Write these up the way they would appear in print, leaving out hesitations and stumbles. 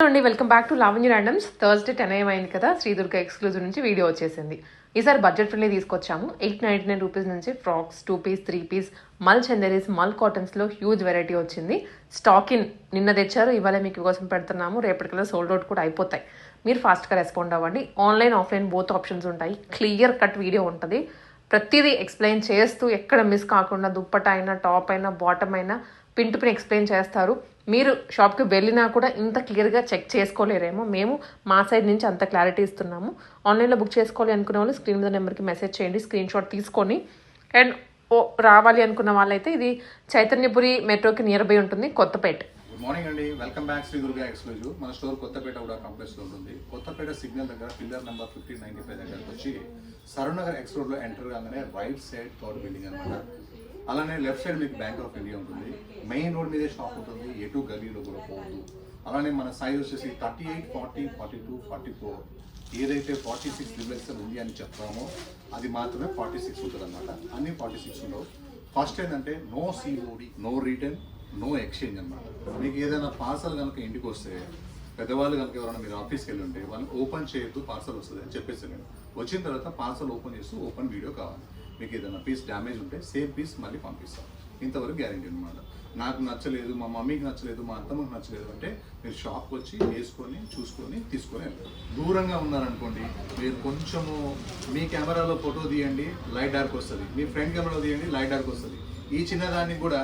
అండి welcome back to Lavanya randoms. Thursday 10 AM అయింది కదా, శ్రీదుర్గ ఎక్స్క్లూజివ్ నుంచి వీడియో వచ్చేసింది. ఈసారి బడ్జెట్ ఫ్రెండ్లీ తీసుకొచ్చాము. 899 రూపీస్ నుంచి ఫ్రాక్స్, 2 పీస్, 3 పీస్, మల్ చందేరీస్, మల్ కాటన్స్లో హ్యూజ్ వెరైటీ వచ్చింది. స్టాక్ ఇన్ నిన్న తెచ్చారు, ఇవాళ మీకు కోసం పెడుతున్నాము. రేపటికల్లా సోల్డ్ అవుట్ కూడా అయిపోతాయి. మీరు ఫాస్ట్గా రెస్పాండ్ అవ్వండి. ఆన్లైన్ ఆఫ్లైన్ బోత్ ఆప్షన్స్ ఉంటాయి. క్లియర్ కట్ వీడియో ఉంటుంది. ప్రతిదీ ఎక్స్ప్లెయిన్ చేస్తూ ఎక్కడ మిస్ కాకుండా దుప్పట అయినా, టాప్ అయినా, బాటమ్ అయినా పిన్ టు పిన్ ఎక్స్ప్లెయిన్ చేస్తారు. మీరు షాప్కి వెళ్ళినా కూడా ఇంత క్లియర్గా చెక్ చేసుకోలేరేమో. మేము మా సైడ్ నుంచి అంత క్లారిటీ ఇస్తున్నాము. ఆన్లైన్లో బుక్ చేసుకోవాలి అనుకునే వాళ్ళు స్క్రీన్ మీద నెంబర్కి మెసేజ్ చేయండి, స్క్రీన్ షాట్ తీసుకొని. అండ్ రావాలి అనుకున్న వాళ్ళైతే ఇది చైతన్యపురి మెట్రోకి నియర్ బై ఉంటుంది, కొత్తపేట. గుడ్ మార్నింగ్ అండి, వెల్కమ్ బ్యాక్ శ్రీదుర్గ ఎక్స్క్లూజివ్. మన స్టోర్ కొత్తపేట కూడా కాంప్లెక్స్లో ఉంటుంది. కొత్తపేట సిగ్నల్ దగ్గర పిల్లర్ నెంబర్ 1595 దగ్గరకు వచ్చి సరూనగర్ ఎక్స్ రోడ్లో ఎంటర్ కాగానే రైట్ సైడ్ థర్డ్ బిల్డింగ్ అనమాట. అలానే లెఫ్ట్ సైడ్ మీకు బ్యాంక్ ఆఫ్ ఇండియా ఉంటుంది. మెయిన్ రోడ్ మీదే షాప్ ఉంటుంది, ఎటు గల్లీలో కూడా పోవద్దు. అలానే మన సైజ్ వచ్చేసి 38, 40, 42, 44. ఏదైతే 46 రిబెల్సన్ ఉంది అని చెప్తామో అది మాత్రమే 46 ఉంటుంది అనమాట. అన్ని 46 ఉండవు. ఫస్ట్ ఏంటంటే no COD, no return, no exchange అనమాట. మీకు ఏదైనా పార్సల్ కనుక ఇంటికి వస్తే, పెద్దవాళ్ళు కనుక ఎవరైనా మీరు ఆఫీస్కి వెళ్ళి ఉంటే వాళ్ళని ఓపెన్ చేయొద్దు, పార్సల్ వస్తుంది అని చెప్పేసి నేను వచ్చిన తర్వాత పార్సల్ ఓపెన్ చేస్తూ ఓపెన్ వీడియో కావాలి. మీకు ఏదైనా పీస్ డ్యామేజ్ ఉంటే సేమ్ పీస్ మళ్ళీ పంపిస్తాం. ఇంతవరకు గ్యారెంటీ అనమాట. నాకు నచ్చలేదు, మా మమ్మీకి నచ్చలేదు, మా అత్తమ్మకి నచ్చలేదు అంటే మీరు షాప్కి వచ్చి వేసుకొని చూసుకొని తీసుకొని వెళ్తారు. దూరంగా ఉన్నారనుకోండి, మీరు కొంచెము మీ కెమెరాలో ఫోటో తీయండి, లైట్ డార్క్ వస్తుంది. మీ ఫ్రంట్ కెమెరాలో తీయండి, లైట్ డార్క్ వస్తుంది. ఈ చిన్నదానికి కూడా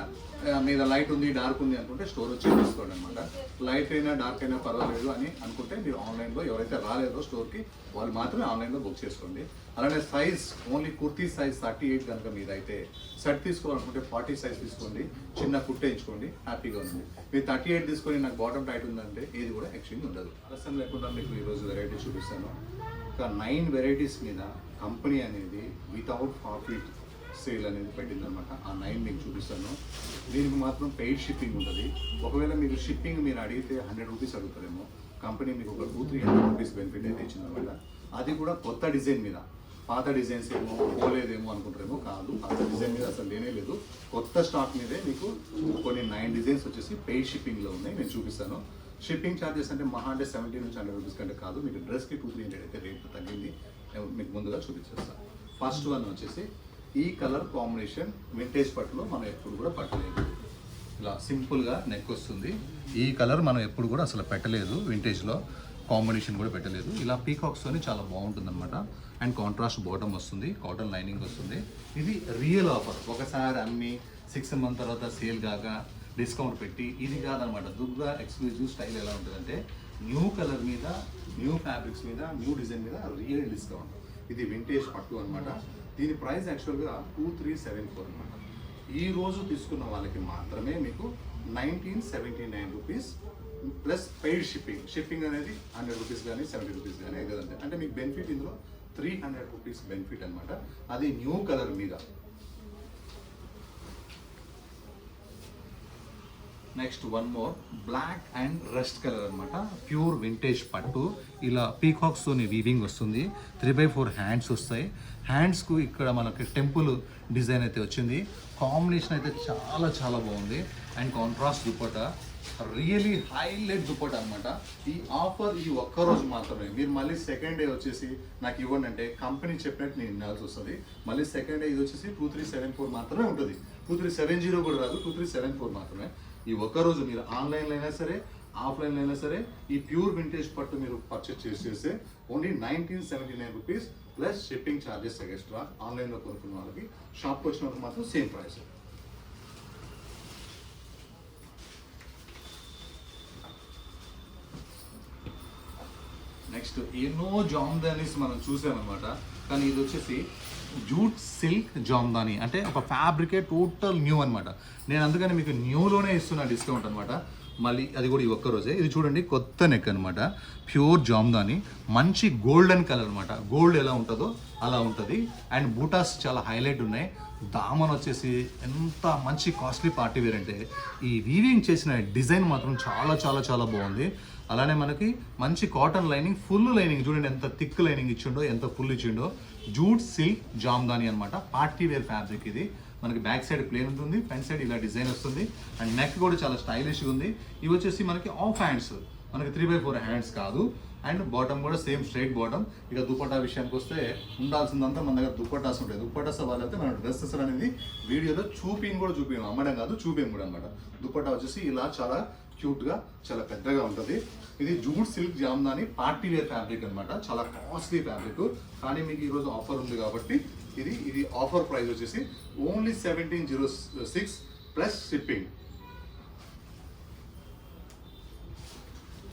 మీద లైట్ ఉంది, డార్క్ ఉంది అనుకుంటే స్టోర్ వచ్చి తీసుకోండి అనమాట. లైట్ అయినా డార్క్ అయినా పర్వాలేదు అని అనుకుంటే మీరు ఆన్లైన్లో ఎవరైతే రాలేదో స్టోర్కి వాళ్ళు మాత్రమే ఆన్లైన్లో బుక్ చేసుకోండి. అలానే సైజ్ ఓన్లీ కుర్తీ సైజ్ 38 కనుక మీద అయితే సెట్ తీసుకోవాలనుకుంటే 40 సైజ్ తీసుకోండి, చిన్న కుట్టేయించుకోండి, హ్యాపీగా ఉంది. మీరు 38 తీసుకొని నాకు బాటమ్ టైట్ ఉందంటే ఏది కూడా ఎక్స్చేంజ్ ఉండదు. ఆలస్యం లేకుండా మీకు ఈరోజు వెరైటీ చూపిస్తాను. ఒక 9 వెరైటీస్ మీద కంపెనీ అనేది వితౌట్ ప్రాఫిట్ సేల్ అనేది పెట్టిందనమాట. ఆ 9 మీకు చూపిస్తాను. దీనికి మాత్రం పెయిడ్ షిప్పింగ్ ఉంటుంది. ఒకవేళ మీరు షిప్పింగ్ మీరు అడిగితే 100 రూపీస్ అడుగుతారేమో, కంపెనీ మీకు ఒక 200-300 రూపీస్ బెనిఫిట్ అయితే ఇచ్చిందనమాట. అది కూడా కొత్త డిజైన్ మీద. పాత డిజైన్స్ ఏమో పోలేదేమో అనుకుంటారేమో, కాదు, పాత డిజైన్ మీద అసలు లేనే లేదు. కొత్త స్టాక్ మీదే మీకు కొన్ని 9 డిజైన్స్ వచ్చేసి పెయిడ్ షిప్పింగ్లో ఉన్నాయి. నేను చూపిస్తాను. షిప్పింగ్ ఛార్జెస్ అంటే మహా అంటే 70 నుంచి 100 రూపీస్ కంటే కాదు. మీకు డ్రెస్కి 200-300 అయితే రేట్ తగ్గింది. మీకు ముందుగా చూపించేస్తాను. ఫస్ట్ వన్ వచ్చేసి ఈ కలర్ కాంబినేషన్ వింటేజ్ పట్టులో మనం ఎప్పుడు కూడా పట్టలేదు. ఇలా సింపుల్గా నెక్ వస్తుంది. ఈ కలర్ మనం ఎప్పుడు కూడా అసలు పెట్టలేదు, వింటేజ్లో కాంబినేషన్ కూడా పెట్టలేదు. ఇలా పీకాక్స్తోని చాలా బాగుంటుంది అనమాట. అండ్ కాంట్రాస్ట్ బాటమ్ వస్తుంది, కాటన్ లైనింగ్ వస్తుంది. ఇది రియల్ ఆఫర్. ఒకసారి అమ్మి 6 మంత్ తర్వాత సేల్ కాగా డిస్కౌంట్ పెట్టి ఇది కాదనమాట. దుర్గా ఎక్స్క్లూజివ్ స్టైల్ ఎలా ఉంటుందంటే న్యూ కలర్ మీద, న్యూ ఫ్యాబ్రిక్స్ మీద, న్యూ డిజైన్ మీద రియల్ డిస్కౌంట్. ఇది వింటేజ్ పట్టు అనమాట. దీని ప్రైస్ యాక్చువల్గా 2374 అనమాట. ఈ రోజు తీసుకున్న వాళ్ళకి మాత్రమే మీకు 1979 rupees plus paid shipping. Shipping అనేది 100 రూపీస్ కానీ 70 రూపీస్ కానీ ఎగదంటే అంటే మీకు బెనిఫిట్ ఇందులో 300 రూపీస్ బెనిఫిట్ అనమాట. అది న్యూ కలర్ మీద. Next one more black and rust colour అనమాట. ప్యూర్ వింటేజ్ పట్టు. ఇలా పీకాక్స్తోని వీవింగ్ వస్తుంది. 3/4 హ్యాండ్స్ వస్తాయి. హ్యాండ్స్కు ఇక్కడ మనకి టెంపుల్ డిజైన్ అయితే వచ్చింది. కాంబినేషన్ అయితే చాలా చాలా బాగుంది. And contrast dupatta, really highlight dupatta అనమాట. ఈ ఆఫర్ ఈ ఒక్కరోజు మాత్రమే. మీరు మళ్ళీ సెకండ్ డే వచ్చేసి నాకు ఇవ్వండి అంటే కంపెనీ చెప్పినట్టు నేను వినాల్సి వస్తుంది. మళ్ళీ సెకండ్ డే ఇది వచ్చేసి 2374 మాత్రమే ఉంటుంది. 2370 కూడా రాదు, 2374 మాత్రమే. ఈ ఒక్కరోజు మీరు ఆన్లైన్లో అయినా సరే, ఆఫ్లైన్లో అయినా సరే ఈ ప్యూర్ వింటేజ్ పట్టు మీరు పర్చేస్ చేసేస్తే only 1979 rupees plus shipping charges extra. ఆన్లైన్లో కొనుక్కున్న వాళ్ళకి, షాప్కి వచ్చిన వాళ్ళకి మాత్రం సేమ్ ప్రైస్. నెక్స్ట్ ఎన్నో జామ్దానీస్ మనం చూసామన్నమాట. కానీ ఇది వచ్చేసి జూట్ సిల్క్ జామ్దానీ, అంటే ఒక ఫ్యాబ్రికే టోటల్ న్యూ అనమాట. నేను అందుకని మీకు న్యూలోనే ఇస్తున్నా డిస్కౌంట్ అనమాట. మళ్ళీ అది కూడా ఈ ఒక్కరోజే. ఇది చూడండి, కొత్త నెక్ అనమాట. ప్యూర్ జామ్దానీ, మంచి గోల్డెన్ కలర్ అనమాట. గోల్డ్ ఎలా ఉంటుందో అలా ఉంటుంది. అండ్ బూటాస్ చాలా హైలైట్ ఉన్నాయి. దామన్ వచ్చేసి ఎంత మంచి కాస్ట్లీ పార్టీ వేర్ అంటే ఈ వీవింగ్ చేసిన డిజైన్ మాత్రం చాలా చాలా చాలా బాగుంది. అలానే మనకి మంచి కాటన్ లైనింగ్, ఫుల్ లైనింగ్ చూడండి, ఎంత థిక్ లైనింగ్ ఇచ్చిండో, ఎంత ఫుల్ ఇచ్చిండో. జూట్ సిల్క్ జామ్దానీ అనమాట. పార్టీ వేర్ ఫ్యాబ్రిక్ ఇది. మనకి బ్యాక్ సైడ్ ప్లేన్ ఉంటుంది, ఫ్రంట్ సైడ్ ఇలా డిజైన్ వస్తుంది. అండ్ నెక్ కూడా చాలా స్టైలిష్గా ఉంది. ఇవి వచ్చేసి మనకి ఆఫ్ హ్యాండ్స్, మనకి 3/4 హ్యాండ్స్ కాదు. అండ్ బాటమ్ కూడా సేమ్ స్ట్రైట్ బాటమ్. ఇక దుపట్టా విషయానికి వస్తే ఉండాల్సిందంతా మన దగ్గర దుపట్టాస్ ఉంటాయి. దుపట్టాస్ వాళ్ళైతే మన డ్రెస్సెస్ అనేది వీడియోలో చూపించాం, అమ్మడం కాదు, చూపించాం కూడా అనమాట. దుపట్టా వచ్చేసి ఇలా చాలా క్యూట్గా చాలా పెద్దగా ఉంటుంది. ఇది jute silk jamdani party wear fabric అనమాట. చాలా కాస్ట్లీ ఫ్యాబ్రిక్, కానీ మీకు ఈరోజు ఆఫర్ ఉంది కాబట్టి ఇది ఆఫర్ ప్రైస్ వచ్చేసి ఓన్లీ 1706 ప్లస్ షిప్పింగ్.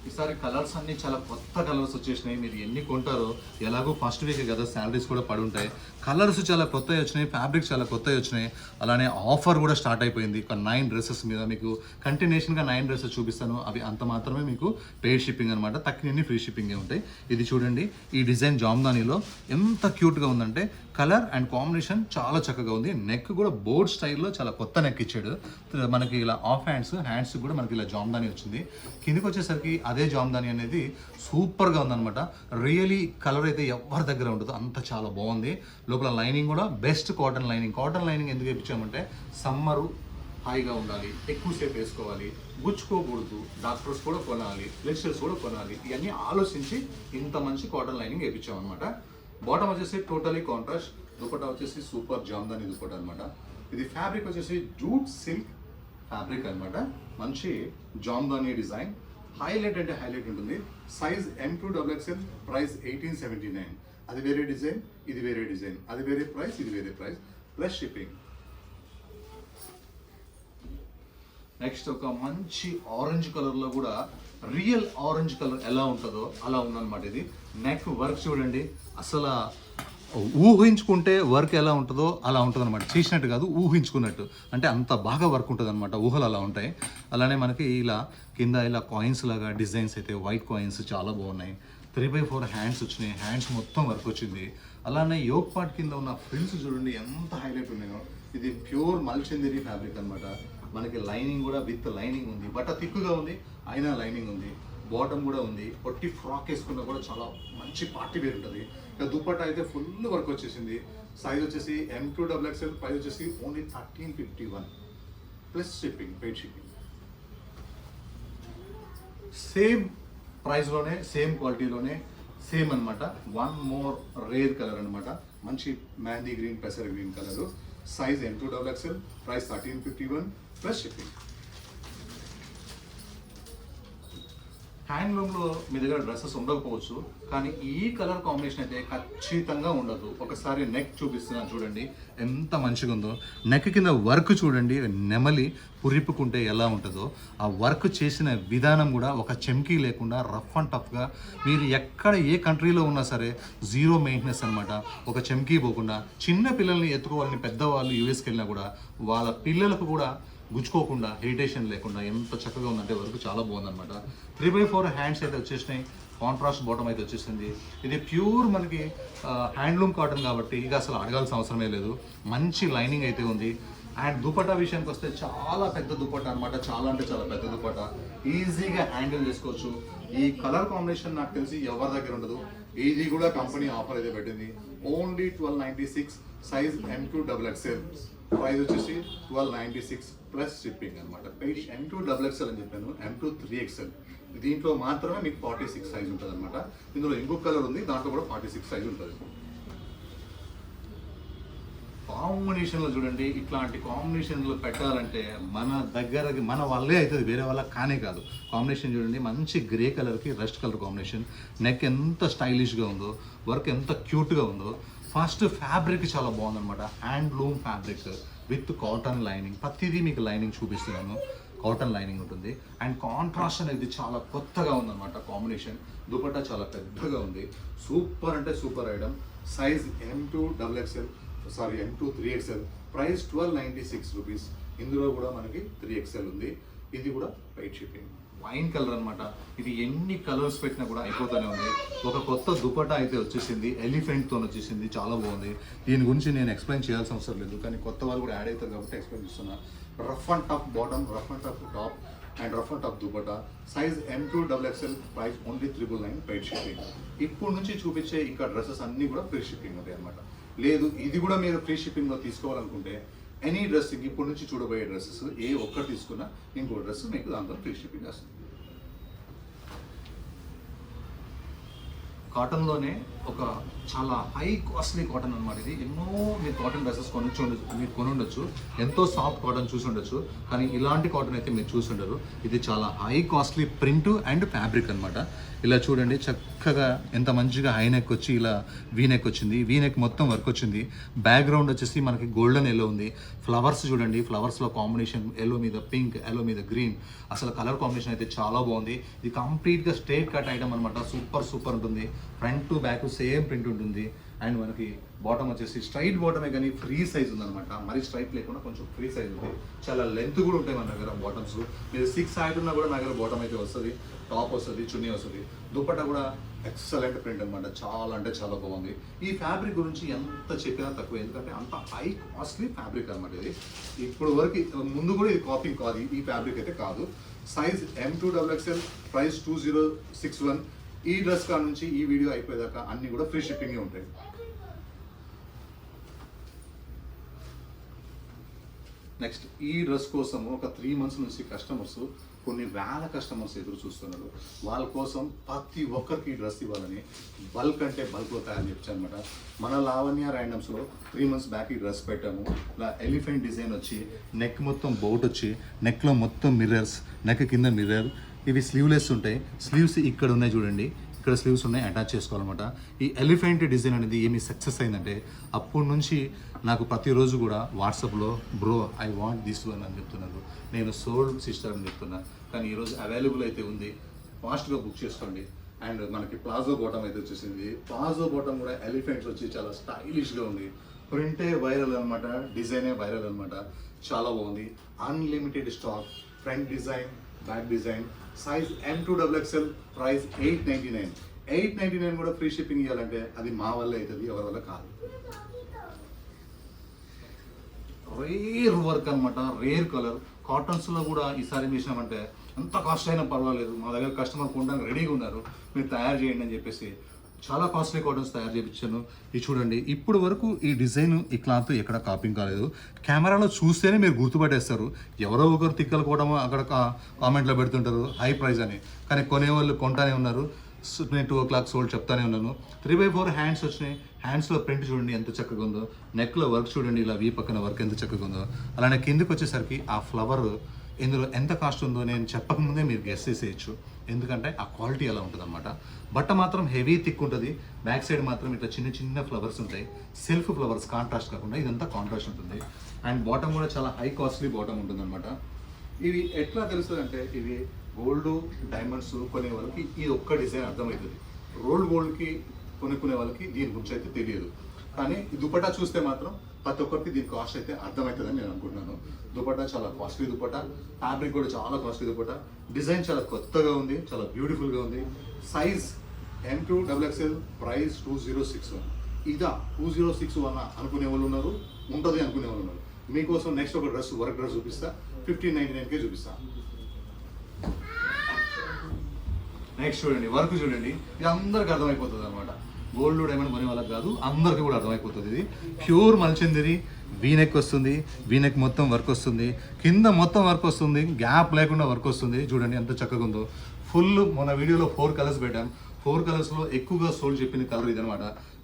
ఈసారి కలర్స్ అన్ని చాలా కొత్త కలర్స్ వచ్చేసినాయి. మీరు ఎన్ని కొంటారో, ఎలాగో ఫస్ట్ వీక్ కదా శాలరీస్ కూడా పడి ఉంటాయి. కలర్స్ చాలా కొత్తవి వచ్చినాయి, ఫ్యాబ్రిక్స్ చాలా కొత్తవి వచ్చినాయి. అలానే ఆఫర్ కూడా స్టార్ట్ అయిపోయింది. ఒక 9 డ్రెస్సెస్ మీద మీకు కంటిన్యూషన్గా 9 డ్రెస్సెస్ చూపిస్తాను. అవి అంత మాత్రమే మీకు పెయిడ్ షిప్పింగ్ అనమాట. తక్కువన్నీ ఫ్రీ షిప్పింగే ఉంటాయి. ఇది చూడండి, ఈ డిజైన్ జామ్దానీలో ఎంత క్యూట్గా ఉందంటే కలర్ అండ్ కాంబినేషన్ చాలా చక్కగా ఉంది. నెక్ కూడా బోర్డ్ స్టైల్లో చాలా కొత్త నెక్ ఇచ్చాడు. మనకి ఇలా ఆఫ్ హ్యాండ్స్ కూడా మనకి ఇలా జామ్దాని వచ్చింది. కిందికి వచ్చేసరికి అదే జామ్దాని అనేది సూపర్గా ఉందన్నమాట. రియలీ కలర్ అయితే ఎవరి దగ్గర ఉంటుందో అంత చాలా బాగుంది. లోపల లైనింగ్ కూడా బెస్ట్ కాటన్ లైనింగ్ ఎందుకు ఇప్పించామంటే సమ్మరు హాయిగా ఉండాలి, ఎక్కువసేపు వేసుకోవాలి, గుచ్చుకోకూడదు, డాక్టర్స్ కూడా కొనాలి, లెక్చరర్స్ కూడా కొనాలి. ఇవన్నీ ఆలోచించి ఇంత మంచి కాటన్ లైనింగ్ వేయించామన్నమాట. బాటమ్ వచ్చేసి టోటలీ కాంట్రాస్ట్, దుపట్టా వచ్చేసి సూపర్ జామ్దాని దుపట్టా అనమాట. ఇది ఫ్యాబ్రిక్ వచ్చేసి జూట్ సిల్క్ ఫ్యాబ్రిక్ అనమాట. మంచి జామ్దాని డిజైన్, హైలైట్ అంటే హైలైట్ ఉంటుంది. Size M2XXL, price 1879. అది వేరే డిజైన్, ఇది వేరే డిజైన్, అది వేరే ప్రైస్, ఇది వేరే ప్రైస్ ప్లస్ షిప్పింగ్. నెక్స్ట్ ఒక మంచి ఆరెంజ్ కలర్లో కూడా రియల్ ఆరెంజ్ కలర్ ఎలా ఉంటుందో అలా ఉందన్నమాట. ఇది నెక్ వర్క్ చూడండి, అసలు ఊహించుకుంటే వర్క్ ఎలా ఉంటుందో అలా ఉంటుంది అనమాట. చేసినట్టు కాదు, ఊహించుకున్నట్టు. అంటే అంత బాగా వర్క్ ఉంటుంది అనమాట, ఊహలు అలా ఉంటాయి. అలానే మనకి ఇలా కింద ఇలా కాయిన్స్ లాగా డిజైన్స్ అయితే వైట్ కాయిన్స్ చాలా బాగున్నాయి. 3/4 హ్యాండ్స్ వచ్చినాయి, హ్యాండ్స్ మొత్తం వర్క్ వచ్చింది. అలానే యోక్ పార్ట్ కింద ఉన్న ఫ్రిల్స్ చూడండి ఎంత హైలైట్ ఉన్నాయో. ఇది ప్యూర్ మల్చందేరి ఫ్యాబ్రిక్ అనమాట. మనకి లైనింగ్ కూడా విత్ లైనింగ్ ఉంది, బట్ట థిక్గా ఉంది అయినా లైనింగ్ ఉంది. బాటమ్ కూడా ఉంది. పొట్టి ఫ్రాక్ వేసుకున్నా కూడా చాలా మంచి పార్టీ వేర్ ఉంటుంది. ఇక దుపట్టా అయితే ఫుల్ వర్క్ వచ్చేసింది. సైజ్ వచ్చేసి M2XXL, ప్రైస్ వచ్చేసి only 1351 plus shipping, paid shipping. Same ప్రైస్లోనే, సేమ్ క్వాలిటీలోనే, సేమ్ అనమాట. వన్ మోర్ రేర్ కలర్ అనమాట. మంచి మ్యాందీ గ్రీన్, పెసర్ green colour. Size M2XXL, price 1351 plus shipping. హ్యాండ్లూమ్లో మీ దగ్గర డ్రెస్సెస్ ఉండకపోవచ్చు, కానీ ఈ కలర్ కాంబినేషన్ అయితే ఖచ్చితంగా ఉండదు. ఒకసారి నెక్ చూపిస్తున్నాను చూడండి ఎంత మంచిగా ఉందో. నెక్ కింద వర్క్ చూడండి, నెమలి పురిపుకుంటే ఎలా ఉంటుందో ఆ వర్క్ చేసిన విధానం కూడా ఒక చెమ్కీ లేకుండా రఫ్ అండ్ టఫ్గా. మీరు ఎక్కడ ఏ కంట్రీలో ఉన్నా సరే జీరో మెయింటెనెన్స్ అనమాట. ఒక చెమ్కీ పోకుండా, చిన్న పిల్లల్ని ఎత్తుకోవాలని పెద్దవాళ్ళు యూఎస్కి వెళ్ళినా కూడా వాళ్ళ పిల్లలకు కూడా గుచ్చుకోకుండా, హెరిటేషన్ లేకుండా ఎంత చక్కగా ఉందంటే వర్క్ చాలా బాగుందన్నమాట. 3/4 హ్యాండ్స్ అయితే వచ్చేసినాయి, కాంట్రాస్ట్ బాటమ్ అయితే వచ్చేసింది. ఇది ప్యూర్ మనకి హ్యాండ్లూమ్ కాటన్ కాబట్టి ఇక అసలు అడగాల్సిన అవసరమే లేదు. మంచి లైనింగ్ అయితే ఉంది. అండ్ దుపట్టా విషయానికి వస్తే చాలా పెద్ద దుపట్టా అనమాట. చాలా అంటే చాలా పెద్ద దుపట్టా, ఈజీగా హ్యాండిల్ చేసుకోవచ్చు. ఈ కలర్ కాంబినేషన్ నాకు తెలిసి ఎవరి దగ్గర ఉండదు. ఇది కూడా కంపెనీ ఆఫర్ అయితే పెట్టింది. ఓన్లీ 1296, సైజ్ M2XXL, ప్రైస్ వచ్చేసి 1296 ప్లస్ షిప్పింగ్ అనమాట. M2XXL అని చెప్పాను, M2 దీంట్లో మాత్రమే మీకు 46 సైజ్ ఉంటుంది అనమాట. ఇందులో ఇంకొక కలర్ ఉంది, దాంట్లో కూడా 46 సైజ్ ఉంటుంది. కాంబినేషన్లో చూడండి, ఇట్లాంటి కాంబినేషన్లో పెట్టాలంటే మన దగ్గర మన వల్లే అవుతుంది, వేరే వాళ్ళ కానే కాదు. కాంబినేషన్ చూడండి, మంచి గ్రే కలర్కి రస్ట్ కలర్ కాంబినేషన్. నెక్ ఎంత స్టైలిష్గా ఉందో, వర్క్ ఎంత క్యూట్గా ఉందో. ఫస్ట్ ఫ్యాబ్రిక్ చాలా బాగుందన్నమాట. Handloom fabric with cotton lining. ప్రతిదీ మీకు లైనింగ్ చూపిస్తున్నాను, కాటన్ లైనింగ్ ఉంటుంది. అండ్ కాంట్రాస్ట్ అనేది చాలా కొత్తగా ఉందన్నమాట కాంబినేషన్. దుపట్టా చాలా పెద్దగా ఉంది, సూపర్ అంటే super item. Size M2XXL, M2 price 1296 rupees. ఇందులో కూడా మనకి 3XL ఉంది. ఇది కూడా పెయిడ్ షిప్పింగ్. వైన్ కలర్ అనమాట. ఇది ఎన్ని కలర్స్ పెట్టినా కూడా అయిపోతూనే ఉంది. ఒక కొత్త దుపట్టా అయితే వచ్చేసింది, ఎలిఫెంట్తో వచ్చేసింది, చాలా బాగుంది. దీని గురించి నేను ఎక్స్ప్లెయిన్ చేయాల్సిన అవసరం లేదు, కానీ కొత్త వాళ్ళు కూడా యాడ్ అవుతారు కాబట్టి ఎక్స్ప్లెయిన్ చేస్తున్నా. Rough and tough bottom, rough and tough top and rough and tough dupatta. Size M2XXL, price only 999 paid shipping. ఇప్పుడు నుంచి చూపించే ఇంకా డ్రెస్సెస్ అన్నీ కూడా ఫ్రీ షిప్పింగ్ ఉంటాయి అనమాట. లేదు ఇది కూడా మీరు ఫ్రీ షిప్పింగ్లో తీసుకోవాలనుకుంటే ఎనీ డ్రెస్, ఇప్పుడు నుంచి చూడబోయే డ్రెస్సెస్ ఏ ఒక్కటి తీసుకున్నా ఇంకో డ్రెస్ మీకు దాంతో ఫ్రీ షిప్పింగ్ వస్తుంది. కాటన్లోనే ఒక చాలా హై కాస్ట్లీ కాటన్ అనమాట ఇది. ఎన్నో మీరు కాటన్ డ్రెస్సెస్ మీరు కొని ఉండొచ్చు, ఎంతో సాఫ్ట్ కాటన్ చూసి ఉండొచ్చు, కానీ ఇలాంటి కాటన్ అయితే మీరు చూసి ఉండరు. ఇది చాలా high costly print and fabric అనమాట. ఇలా చూడండి, చక్కగా ఎంత మంచిగా హై నెక్ వచ్చి ఇలా వీ నెక్ వచ్చింది. వీ నెక్ మొత్తం వర్క్ వచ్చింది. బ్యాక్గ్రౌండ్ వచ్చేసి మనకి గోల్డెన్ ఎల్లో ఉంది. ఫ్లవర్స్ చూడండి, ఫ్లవర్స్లో కాంబినేషన్ ఎల్లో మీద పింక్, ఎల్లో మీద గ్రీన్, అసలు కలర్ కాంబినేషన్ అయితే చాలా బాగుంది. ఇది కంప్లీట్గా స్ట్రైట్ కట్ ఐటమ్ అనమాట. సూపర్ ఉంటుంది. Front to back same print ఉంటుంది. అండ్ మనకి బాటమ్ వచ్చేసి స్ట్రైట్ బాటమే కానీ ఫ్రీ సైజ్ ఉందన్నమాట. మరీ స్ట్రైట్ లేకుండా కొంచెం ఫ్రీ సైజ్ ఉంది. చాలా లెంత్ కూడా ఉంటాయి మన దగ్గర బాటమ్స్. మీరు 6 హైట్ ఉన్నా కూడా నా దగ్గర బాటమ్ అయితే వస్తుంది, టాప్ వస్తుంది, చున్నీ వస్తుంది. దుపట్టా కూడా ఎక్సలెంట్ ప్రింట్ అనమాట. చాలా అంటే చాలా బాగుంది. ఈ ఫ్యాబ్రిక్ గురించి ఎంత చెప్పినా తక్కువ, ఎందుకంటే అంత హై కాస్ట్లీ ఫ్యాబ్రిక్ అనమాట ఇది. ఇప్పుడు వరకు ముందు కూడా ఇది కాపీ కాదు, ఈ ఫ్యాబ్రిక్ అయితే కాదు. Size M2XXL, price 2061. ఈ డ్రెస్ కాడ నుంచి ఈ వీడియో అయిపోయేదాకా అన్ని కూడా ఫ్రీ షిప్పింగ్ ఉంటాయి. నెక్స్ట్, ఈ డ్రెస్ కోసం ఒక 3 months నుంచి కస్టమర్స్, కొన్ని వేల కస్టమర్స్ ఎదురు చూస్తున్నారు. వాళ్ళ కోసం ప్రతి ఒక్కరికి ఈ డ్రెస్ ఇవ్వాలని బల్క్ అంటే బల్క్లో తయారు చేయించాను అనమాట. మన లావణ్య ర్యాండమ్స్లో 3 months బ్యాక్ ఈ డ్రెస్ పెట్టాము. ఇలా ఎలిఫెంట్ డిజైన్ వచ్చి, నెక్ మొత్తం బోట్ వచ్చి, నెక్లో మొత్తం మిర్రర్స్, నెక్ కింద మిర్రర్. ఇవి స్లీవ్లెస్ ఉంటాయి. స్లీవ్స్ ఇక్కడ ఉన్నాయి చూడండి, ఇక్కడ స్లీవ్స్ ఉన్నాయి, అటాచ్ చేసుకోవాలన్నమాట. ఈ ఎలిఫెంట్ డిజైన్ అనేది ఏమి సక్సెస్ అయిందంటే, అప్పటి నుంచి నాకు ప్రతిరోజు కూడా వాట్సాప్లో bro I want this one అని చెప్తున్నారు. నేను సోల్డ్ సిస్టర్ అని చెప్తున్నా, కానీ ఈరోజు అవైలబుల్ అయితే ఉంది. ఫాస్ట్గా బుక్ చేసుకోండి. అండ్ మనకి ప్లాజో బాటమ్ అయితే వచ్చేసింది. ప్లాజో బాటమ్ కూడా ఎలిఫెంట్స్ వచ్చి చాలా స్టైలిష్గా ఉంది. ప్రింటే వైరల్ అనమాట, డిజైనే వైరల్ అనమాట. చాలా బాగుంది. Unlimited stock, front design, back design. Size M2XXL, price 899. 899 కూడా ఫ్రీ షిప్పింగ్ ఇవ్వాలంటే అది మా వల్ల అవుతుంది, ఎవరి వల్ల కాదు. రేర్ వర్క్ అనమాట, రేర్ కలర్. కాటన్స్లో కూడా ఈసారి చేసినామంటే ఎంత కాస్ట్ అయినా పర్వాలేదు, మా దగ్గర కస్టమర్ కొనడానికి రెడీగా ఉన్నారు, మీరు తయారు చేయండి అని చెప్పేసి చాలా కాస్ట్లీ కాటన్స్ తయారు చేయించాను. ఇది చూడండి, ఇప్పుడు వరకు ఈ డిజైన్, ఈ క్లాత్ ఎక్కడ కాపింగ్ కాలేదు. కెమెరాలో చూస్తేనే మీరు గుర్తుపట్టేస్తారు. ఎవరో ఒకరు తిక్కలు కూడా అక్కడ కామెంట్లో పెడుతుంటారు హై ప్రైస్ అని, కానీ కొనేవాళ్ళు కొంటానే ఉన్నారు. నేను 2 o'clock సోల్డ్ చెప్తానే ఉన్నాను. 3/4 హ్యాండ్స్ వచ్చినాయి. హ్యాండ్స్లో ప్రింట్ చూడండి ఎంత చక్కగా ఉందో. నెక్లో వర్క్ చూడండి, ఇలా వీ పక్కన వర్క్ ఎంత చక్కగా ఉందో. అలానే కిందకి వచ్చేసరికి ఆ ఫ్లవర్ ఇందులో ఎంత కాస్ట్ ఉందో నేను చెప్పకముందే మీరు గెస్ చేసేయచ్చు, ఎందుకంటే ఆ క్వాలిటీ అలా ఉంటుంది అనమాట. బట్ట మాత్రం హెవీ థిక్ ఉంటుంది. బ్యాక్ సైడ్ మాత్రం ఇట్లా చిన్న చిన్న ఫ్లవర్స్ ఉంటాయి. సెల్ఫ్ ఫ్లవర్స్, కాంట్రాస్ట్ కాకుండా ఇదంతా కాంట్రాస్ట్ ఉంటుంది. అండ్ బాటమ్ కూడా చాలా హై కాస్ట్లీ బాటమ్ ఉంటుంది అనమాట. ఇవి ఎట్లా తెలుస్తుంది అంటే, ఇవి గోల్డ్, డైమండ్స్ కొనే వాళ్ళకి ఈ ఒక్క డిజైన్ అర్థమవుతుంది. రోల్డ్ గోల్డ్కి కొనుక్కునే వాళ్ళకి దీని గురించి అయితే తెలియదు. కానీ ఈ దుపట్టా చూస్తే మాత్రం ప్రతి ఒక్కరికి దీని కాస్ట్ అయితే అర్థమవుతుందని నేను అనుకుంటున్నాను. దుపట్టా చాలా కాస్ట్లీ దుపట్టా, ఫ్యాబ్రిక్ కూడా చాలా కాస్ట్లీ దుపట్టా. డిజైన్ చాలా కొత్తగా ఉంది, చాలా బ్యూటిఫుల్గా ఉంది. Size M2XXL, price 2061. ఇదా 2061 అనుకునే వాళ్ళు ఉన్నారు, ఉంటుంది అనుకునే వాళ్ళు ఉన్నారు. మీకోసం నెక్స్ట్ ఒక డ్రెస్, వర్క్ డ్రెస్ చూపిస్తా. 1599కే చూపిస్తా. నెక్స్ట్ చూడండి, వర్క్ చూడండి, ఇది అందరికి అర్థమైపోతుంది అనమాట. గోల్డ్ డైమండ్ కొనే వాళ్ళకి కాదు, అందరికీ కూడా అర్థమైపోతుంది. ఇది ప్యూర్ మల్చిందిరి. వీనెక్ వస్తుంది, వీనెక్ మొత్తం వర్క్ వస్తుంది, కింద మొత్తం వర్క్ వస్తుంది, గ్యాప్ లేకుండా వర్క్ వస్తుంది. చూడండి ఎంత చక్కగా ఉందో. ఫుల్ మన వీడియోలో 4 కలర్స్ పెట్టాం. 4 కలర్స్లో ఎక్కువగా సోల్డ్ చెప్పిన కలర్ ఇదనమాట.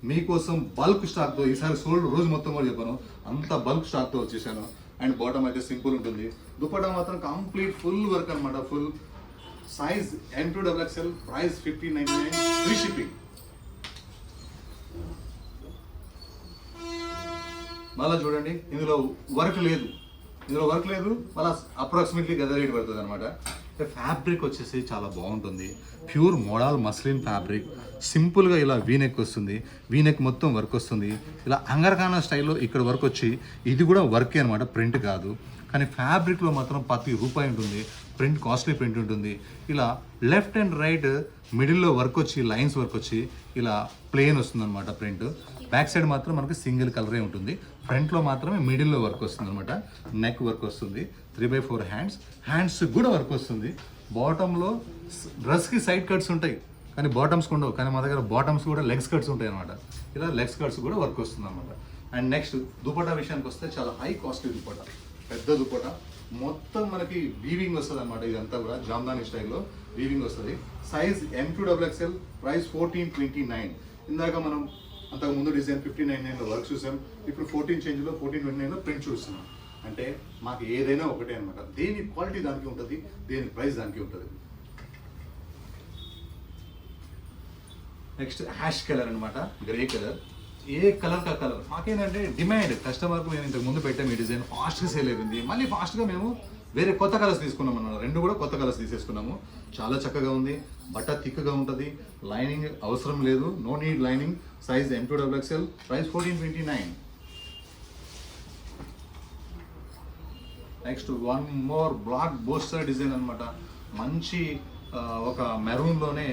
మీకోసం బల్క్ స్టాక్తో ఈసారి సోల్డ్ రోజు మొత్తం కూడా చెప్పాను, అంత బల్క్ స్టాక్తో వచ్చేసాను. అండ్ బాటమ్ అయితే సింపుల్ ఉంటుంది. దుపట్టా మాత్రం కంప్లీట్ ఫుల్ వర్క్ అనమాట, full. Size M2XXL, price 1599, free shipping. మళ్ళీ చూడండి, ఇందులో వర్క్ లేదు, మళ్ళీ అప్రాక్సిమేట్లీ గద రేట్ పడుతుంది అనమాట. ఫ్యాబ్రిక్ వచ్చేసి చాలా బాగుంటుంది. Pure model muslin fabric. సింపుల్గా ఇలా వీనెక్ వస్తుంది, వీనెక్ మొత్తం వర్క్ వస్తుంది. ఇలా అంగరఖానా స్టైల్లో ఇక్కడ వర్క్ వచ్చి, ఇది కూడా వర్కే అనమాట, ప్రింట్ కాదు. కానీ ఫ్యాబ్రిక్లో మాత్రం ₹10 ఉంటుంది. ప్రింట్ కాస్ట్లీ ప్రింట్ ఉంటుంది. ఇలా లెఫ్ట్ అండ్ రైట్ మిడిల్లో వర్క్ వచ్చి, లైన్స్ వర్క్ వచ్చి ఇలా ప్లెయిన్ వస్తుంది అనమాట ప్రింట్. బ్యాక్ సైడ్ మాత్రం మనకి సింగిల్ కలరే ఉంటుంది. ఫ్రంట్లో మాత్రమే మిడిల్లో వర్క్ వస్తుంది అనమాట. నెక్ వర్క్ వస్తుంది. 3/4 హ్యాండ్స్ కూడా వర్క్ వస్తుంది. బాటంలో డ్రెస్కి సైడ్ కట్స్ ఉంటాయి, కానీ బాటమ్స్ ఉండవు. కానీ మా దగ్గర బాటమ్స్ కూడా లెగ్స్ కట్స్ ఉంటాయి అనమాట. ఇలా లెగ్స్ కట్స్ కూడా వర్క్ వస్తుంది అనమాట. అండ్ నెక్స్ట్ దుపట్టా విషయానికి వస్తే చాలా హై కాస్ట్లీ దుపట్టా, పెద్ద దుపట్టా. మొత్తం మనకి వీవింగ్ వస్తుంది అనమాట. ఇదంతా కూడా జామ్దాని స్టైల్లో వీవింగ్ వస్తుంది. Size M2XXL, price 1429. ఇందాక మనం అంతకు ముందు డిజైన్ 1599లో వర్క్ చూసాం, ఇప్పుడు 14 చేంజ్లో 1429లో ప్రింట్ చూస్తున్నాం. అంటే మాకు ఏదైనా ఒకటే అనమాట. దేని క్వాలిటీ దానికి ఉంటుంది, దేని ప్రైస్ దానికి ఉంటుంది. నెక్స్ట్ హ్యాష్ కలర్ అనమాట, గ్రే కలర్. ఏ కలర్ కా కలర్ మాకేంటంటే డిమాండ్, కస్టమర్కు మేము ఇంతకు ముందు పెట్టాము ఈ డిజైన్, ఫాస్ట్గా సేల్ అయిపోయింది. మళ్ళీ ఫాస్ట్గా మేము వేరే కొత్త కలర్స్ తీసుకున్నాం అన్నమాట. 2 కూడా కొత్త కలర్స్ తీసేసుకున్నాము. చాలా చక్కగా ఉంది, బట్ట థిక్గా ఉంటుంది, లైనింగ్ అవసరం లేదు, no need lining. Size M2XXL, price 1429. Next one more black బోస్టర్ డిజైన్ అనమాట. మంచి ఒక మెరూన్లోనే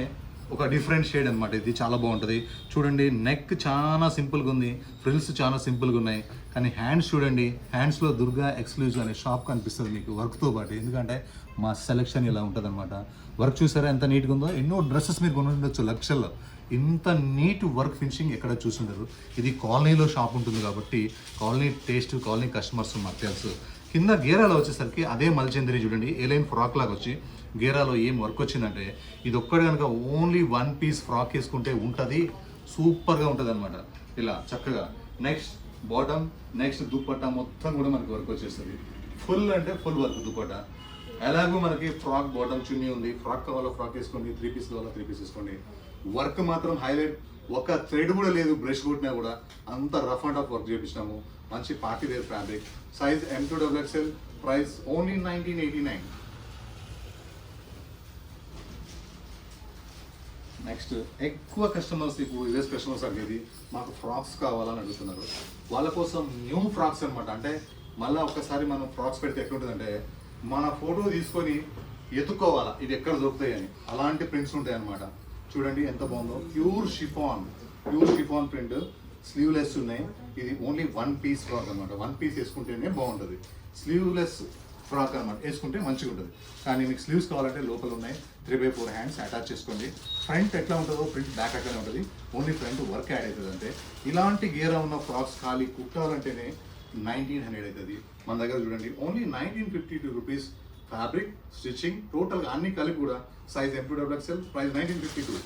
ఒక డిఫరెంట్ షేడ్ అనమాట. ఇది చాలా బాగుంటుంది. చూడండి, నెక్ చాలా సింపుల్గా ఉంది, ఫ్రిల్స్ చాలా సింపుల్గా ఉన్నాయి, కానీ హ్యాండ్స్ చూడండి, హ్యాండ్స్లో దుర్గా ఎక్స్క్లూజివ్ అనే షాప్ కనిపిస్తుంది మీకు వర్క్తో పాటు. ఎందుకంటే మా సెలెక్షన్ ఇలా ఉంటుంది అనమాట. వర్క్ చూసారా ఎంత నీట్గా ఉందో. ఎన్నో డ్రెస్సెస్ మీరు కొని ఉండొచ్చు లక్షల్లో, ఇంత నీట్ వర్క్ ఫినిషింగ్ ఎక్కడ చూసుంటారు. ఇది కాలనీలో షాప్ ఉంటుంది కాబట్టి కాలనీ టేస్ట్, కాలనీ కస్టమర్స్ మాకు తెలుసు. కింద గేరాలో వచ్చేసరికి అదే మల్చందరి చూడండి, ఏలైన్ ఫ్రాక్ లాగా వచ్చి గేరాలో ఏం వర్క్ వచ్చిందంటే ఇది ఒక్కటి కనుక ఓన్లీ 1 పీస్ ఫ్రాక్ వేసుకుంటే ఉంటుంది, సూపర్గా ఉంటుంది అనమాట ఇలా చక్కగా. నెక్స్ట్ బాటమ్, నెక్స్ట్ దుప్పట్టా మొత్తం కూడా మనకి వర్క్ వచ్చేస్తుంది. ఫుల్ అంటే ఫుల్ వర్క్ దుప్పట్టా. ఎలాగో మనకి ఫ్రాక్ బాటమ్ చున్నీ ఉంది, ఫ్రాక్ కావాలో ఫ్రాక్ వేసుకోండి, 3 పీస్ కావాలో 3 పీస్ వేసుకోండి. వర్క్ మాత్రం హైలైట్, ఒక థ్రెడ్ కూడా లేదు, బ్రష్ కొట్టినా కూడా అంత రఫ్ అండ్ ఆఫ్ వర్క్ చేపించినాము. మంచి party wear fabric. Size M2XXL, price only 1989. Next ఎక్కువ కస్టమర్స్ ఇప్పుడు యూఎస్ కస్టమర్స్ అడిగేది మాకు ఫ్రాక్స్ కావాలని అడుగుతున్నారు. వాళ్ళ కోసం న్యూ ఫ్రాక్స్ అనమాట. అంటే మళ్ళీ ఒక్కసారి మనం ఫ్రాక్స్ పెడితే ఎట్లుంటుందంటే మన ఫోటో తీసుకొని ఎత్తుకోవాలా ఇది ఎక్కడ దొరుకుతాయి అని, అలాంటి ప్రింట్స్ ఉంటాయి అనమాట. చూడండి ఎంత బాగుందో, ప్యూర్ షిఫాన్ ప్రింట్, స్లీవ్లెస్ ఉన్నాయి. ఇది ఓన్లీ 1 పీస్ ఫ్రాక్ అనమాట. 1 పీస్ వేసుకుంటేనే బాగుంటుంది. స్లీవ్లెస్ ఫ్రాక్ అనమాట, వేసుకుంటే మంచిగా ఉంటుంది. కానీ మీకు స్లీవ్స్ కావాలంటే లోపల ఉన్నాయి, 3/4 హ్యాండ్స్ అటాచ్ చేసుకోండి. ఫ్రంట్ ఎట్లా ఉంటుందో ప్రింట్ బ్యాక్ అట్లనే ఉంటుంది, ఓన్లీ ఫ్రంట్ వర్క్ యాడ్ అవుతుంది. అంటే ఇలాంటి గేరా ఉన్న ఫ్రాక్స్ ఖాళీ కుట్టాలంటేనే 1900 అవుతుంది. మన దగ్గర చూడండి ఓన్లీ 1952 రూపీస్. ఫ్యాబ్రిక్, స్టిచ్చింగ్ టోటల్గా అన్ని కలిపి కూడా. Size M2XXL, price 1952.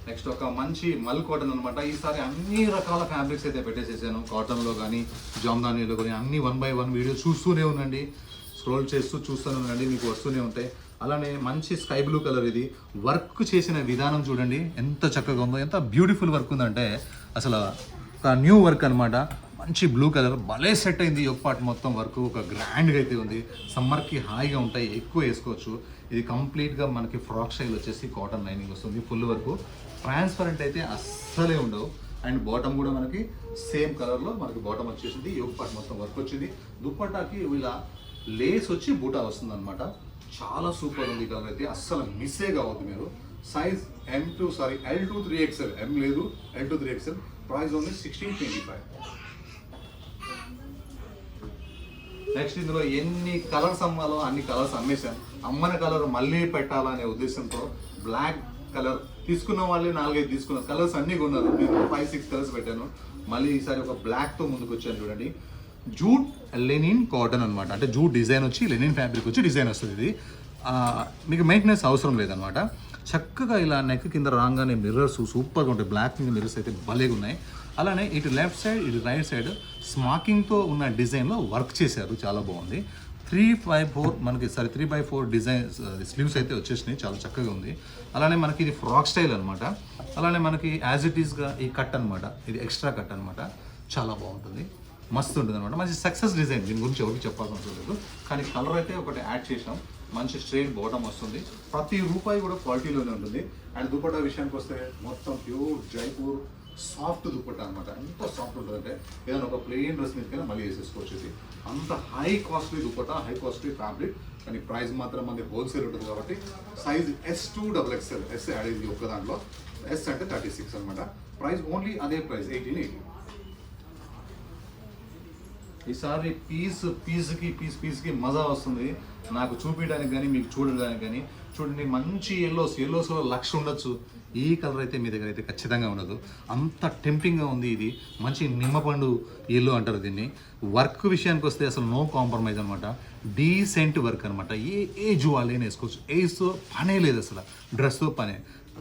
నెక్స్ట్ ఒక మంచి మల్ కాటన్ అనమాట. ఈసారి అన్ని రకాల ఫ్యాబ్రిక్స్ అయితే పెట్టేసేసాను. కాటన్లో కానీ జామ్దానీలో కానీ అన్ని 1 by 1 వీడియో చూస్తూనే ఉండండి, స్క్రోల్ చేస్తూ చూస్తూనే ఉండండి, మీకు వస్తూనే ఉంటాయి. అలానే మంచి స్కై బ్లూ కలర్, ఇది వర్క్ చేసిన విధానం చూడండి ఎంత చక్కగా ఉందో, ఎంత బ్యూటిఫుల్ వర్క్ ఉందంటే అసలు ఒక న్యూ వర్క్ అనమాట. మంచి బ్లూ కలర్ భలే సెట్ అయింది. ఒక పార్ట్ మొత్తం వర్క్ ఒక గ్రాండ్గా అయితే ఉంది. సమ్మర్కి హాయిగా ఉంటాయి, ఎక్కువ వేసుకోవచ్చు. ఇది కంప్లీట్గా మనకి ఫ్రాక్ స్టైల్ వచ్చేసి కాటన్ లైనింగ్ వస్తుంది. ఫుల్ వర్క్, ట్రాన్స్పరెంట్ అయితే అస్సలే ఉండవు. అండ్ బాటమ్ కూడా మనకి సేమ్ కలర్లో మనకి బాటమ్ వచ్చేసింది. ఒక పార్ట్ మొత్తం వర్క్ వచ్చింది. దుప్పట్టాకి ఇలా లేస్ వచ్చి బూటా వస్తుంది అనమాట. చాలా సూపర్ ఉంది కలర్ అయితే, అస్సలు మిస్సే కావద్దు మీరు. సైజ్ L2 3XL, M లేదు, L2 3XL, price only 1625. Next ఇందులో ఎన్ని కలర్స్ అమ్మాలో అన్ని కలర్స్ అమ్మేశాను. అమ్మని కలర్ మళ్ళీ పెట్టాలనే ఉద్దేశంతో బ్లాక్ కలర్ తీసుకున్న వాళ్ళే 4-5 తీసుకున్నారు. కలర్స్ అన్నీ కొన్నారు, నేను 5-6 కలర్స్ పెట్టాను. మళ్ళీ ఈసారి ఒక బ్లాక్తో ముందుకు వచ్చాను చూడండి. జూట్ లెనిన్ కాటన్ అనమాట. అంటే జూట్ డిజైన్ వచ్చి లెనిన్ ఫ్యాబ్రిక్ వచ్చి డిజైన్ వస్తుంది. ఇది మీకు మెయింటెనెన్స్ అవసరం లేదనమాట. చక్కగా ఇలా నెక్ కింద రాగానే మిర్రర్స్ సూపర్గా ఉంటాయి. బ్లాక్ మిర్రర్స్ అయితే భలేగా ఉన్నాయి. అలానే ఇటు లెఫ్ట్ సైడ్ ఇటు రైట్ సైడ్ స్మాకింగ్తో ఉన్న డిజైన్లో వర్క్ చేశారు, చాలా బాగుంది. 3/4 మనకి 3/4 డిజైన్ స్లీవ్స్ అయితే వచ్చేసినాయి, చాలా చక్కగా ఉంది. అలానే మనకి ఇది ఫ్రాక్ స్టైల్ అనమాట. అలానే మనకి యాజ్ ఇట్ ఈస్గా ఈ కట్ అనమాట, ఇది ఎక్స్ట్రా కట్ అనమాట, చాలా బాగుంటుంది, మస్తు ఉంటుంది అనమాట. మంచి సక్సెస్ డిజైన్, దీని గురించి ఎవరికి చెప్పాల్సిన అవసరం లేదు. కానీ కలర్ అయితే ఒకటి యాడ్ చేసాం. మంచి స్ట్రైట్ బాటమ్ వస్తుంది, ప్రతి రూపాయి కూడా క్వాలిటీలోనే ఉంటుంది. అండ్ దుపట్టా విషయానికి వస్తే మొత్తం ప్యూర్ జైపూర్ సాఫ్ట్ దుపట్టా అనమాట. ఎంత సాఫ్ట్ ఉంటుంది అంటే ఏదైనా ఒక ప్లెయిన్ డ్రెస్ మీదకైనా మళ్ళీ వేసేసుకోవచ్చు. ఇది అంత high costly dupatta, high costly fabric, కానీ ప్రైస్ మాత్రం మనకి హోల్సేల్ ఉంటుంది కాబట్టి. సైజ్ S2XXL, S యాడ్ అయింది ఒక్క దాంట్లో, S అంటే 36 అనమాట. ప్రైస్ ఓన్లీ అదే ప్రైస్ 1880. ఈసారి పీస్కి మజా వస్తుంది నాకు చూపించడానికి కానీ మీకు చూడడానికి కానీ. చూడండి మంచి ఎల్లోస్లో లక్ష ఉండొచ్చు, ఈ కలర్ అయితే మీ దగ్గర అయితే ఖచ్చితంగా ఉండదు. అంత టెంప్టింగ్గా ఉంది. ఇది మంచి నిమ్మపండు ఎల్లో అంటారు దీన్ని. వర్క్ విషయానికి వస్తే అసలు నో కాంప్రమైజ్ అనమాట, డీసెంట్ వర్క్ అనమాట. ఏ ఏజ్ వాళ్ళైనా వేసుకోవచ్చు, ఏజ్తో పనే లేదు అసలు, డ్రెస్తో పనే.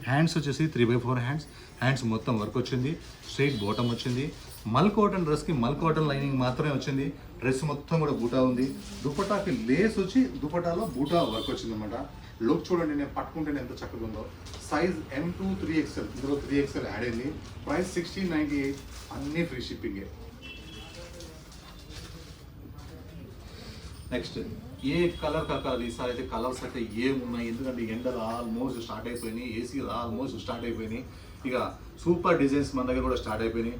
హ్యాండ్స్ వచ్చేసి 3/4 హ్యాండ్స్ మొత్తం వర్క్ వచ్చింది, స్ట్రైట్ బాటమ్ వచ్చింది. మల్ కాటన్ డ్రెస్కి మల్ కాటన్ లైనింగ్ మాత్రమే వచ్చింది. డ్రెస్ మొత్తం కూడా బూటా ఉంది. దుపటాకి లేస్ వచ్చి దుపటాలో బూటా వర్క్ వచ్చింది అనమాట. లుక్ చూడండి, నేను పట్టుకుంటేనే ఎంత చక్కగా ఉందో. సైజ్ M2 3XL, ఇందులో 3XL యాడ్ అయింది. ప్రైస్ 1698, అన్నీ ఫ్రీ షిప్పింగే. నెక్స్ట్ ఏ కలర్ కాదు ఈసారి అయితే కలర్స్ అయితే ఏమున్నాయి, ఎందుకంటే ఎండలు ఆల్మోస్ట్ స్టార్ట్ అయిపోయినాయి, ఏసీలు ఆల్మోస్ట్ స్టార్ట్ అయిపోయినాయి. ఇక సూపర్ డిజైన్స్ మన దగ్గర కూడా స్టార్ట్ అయిపోయినాయి.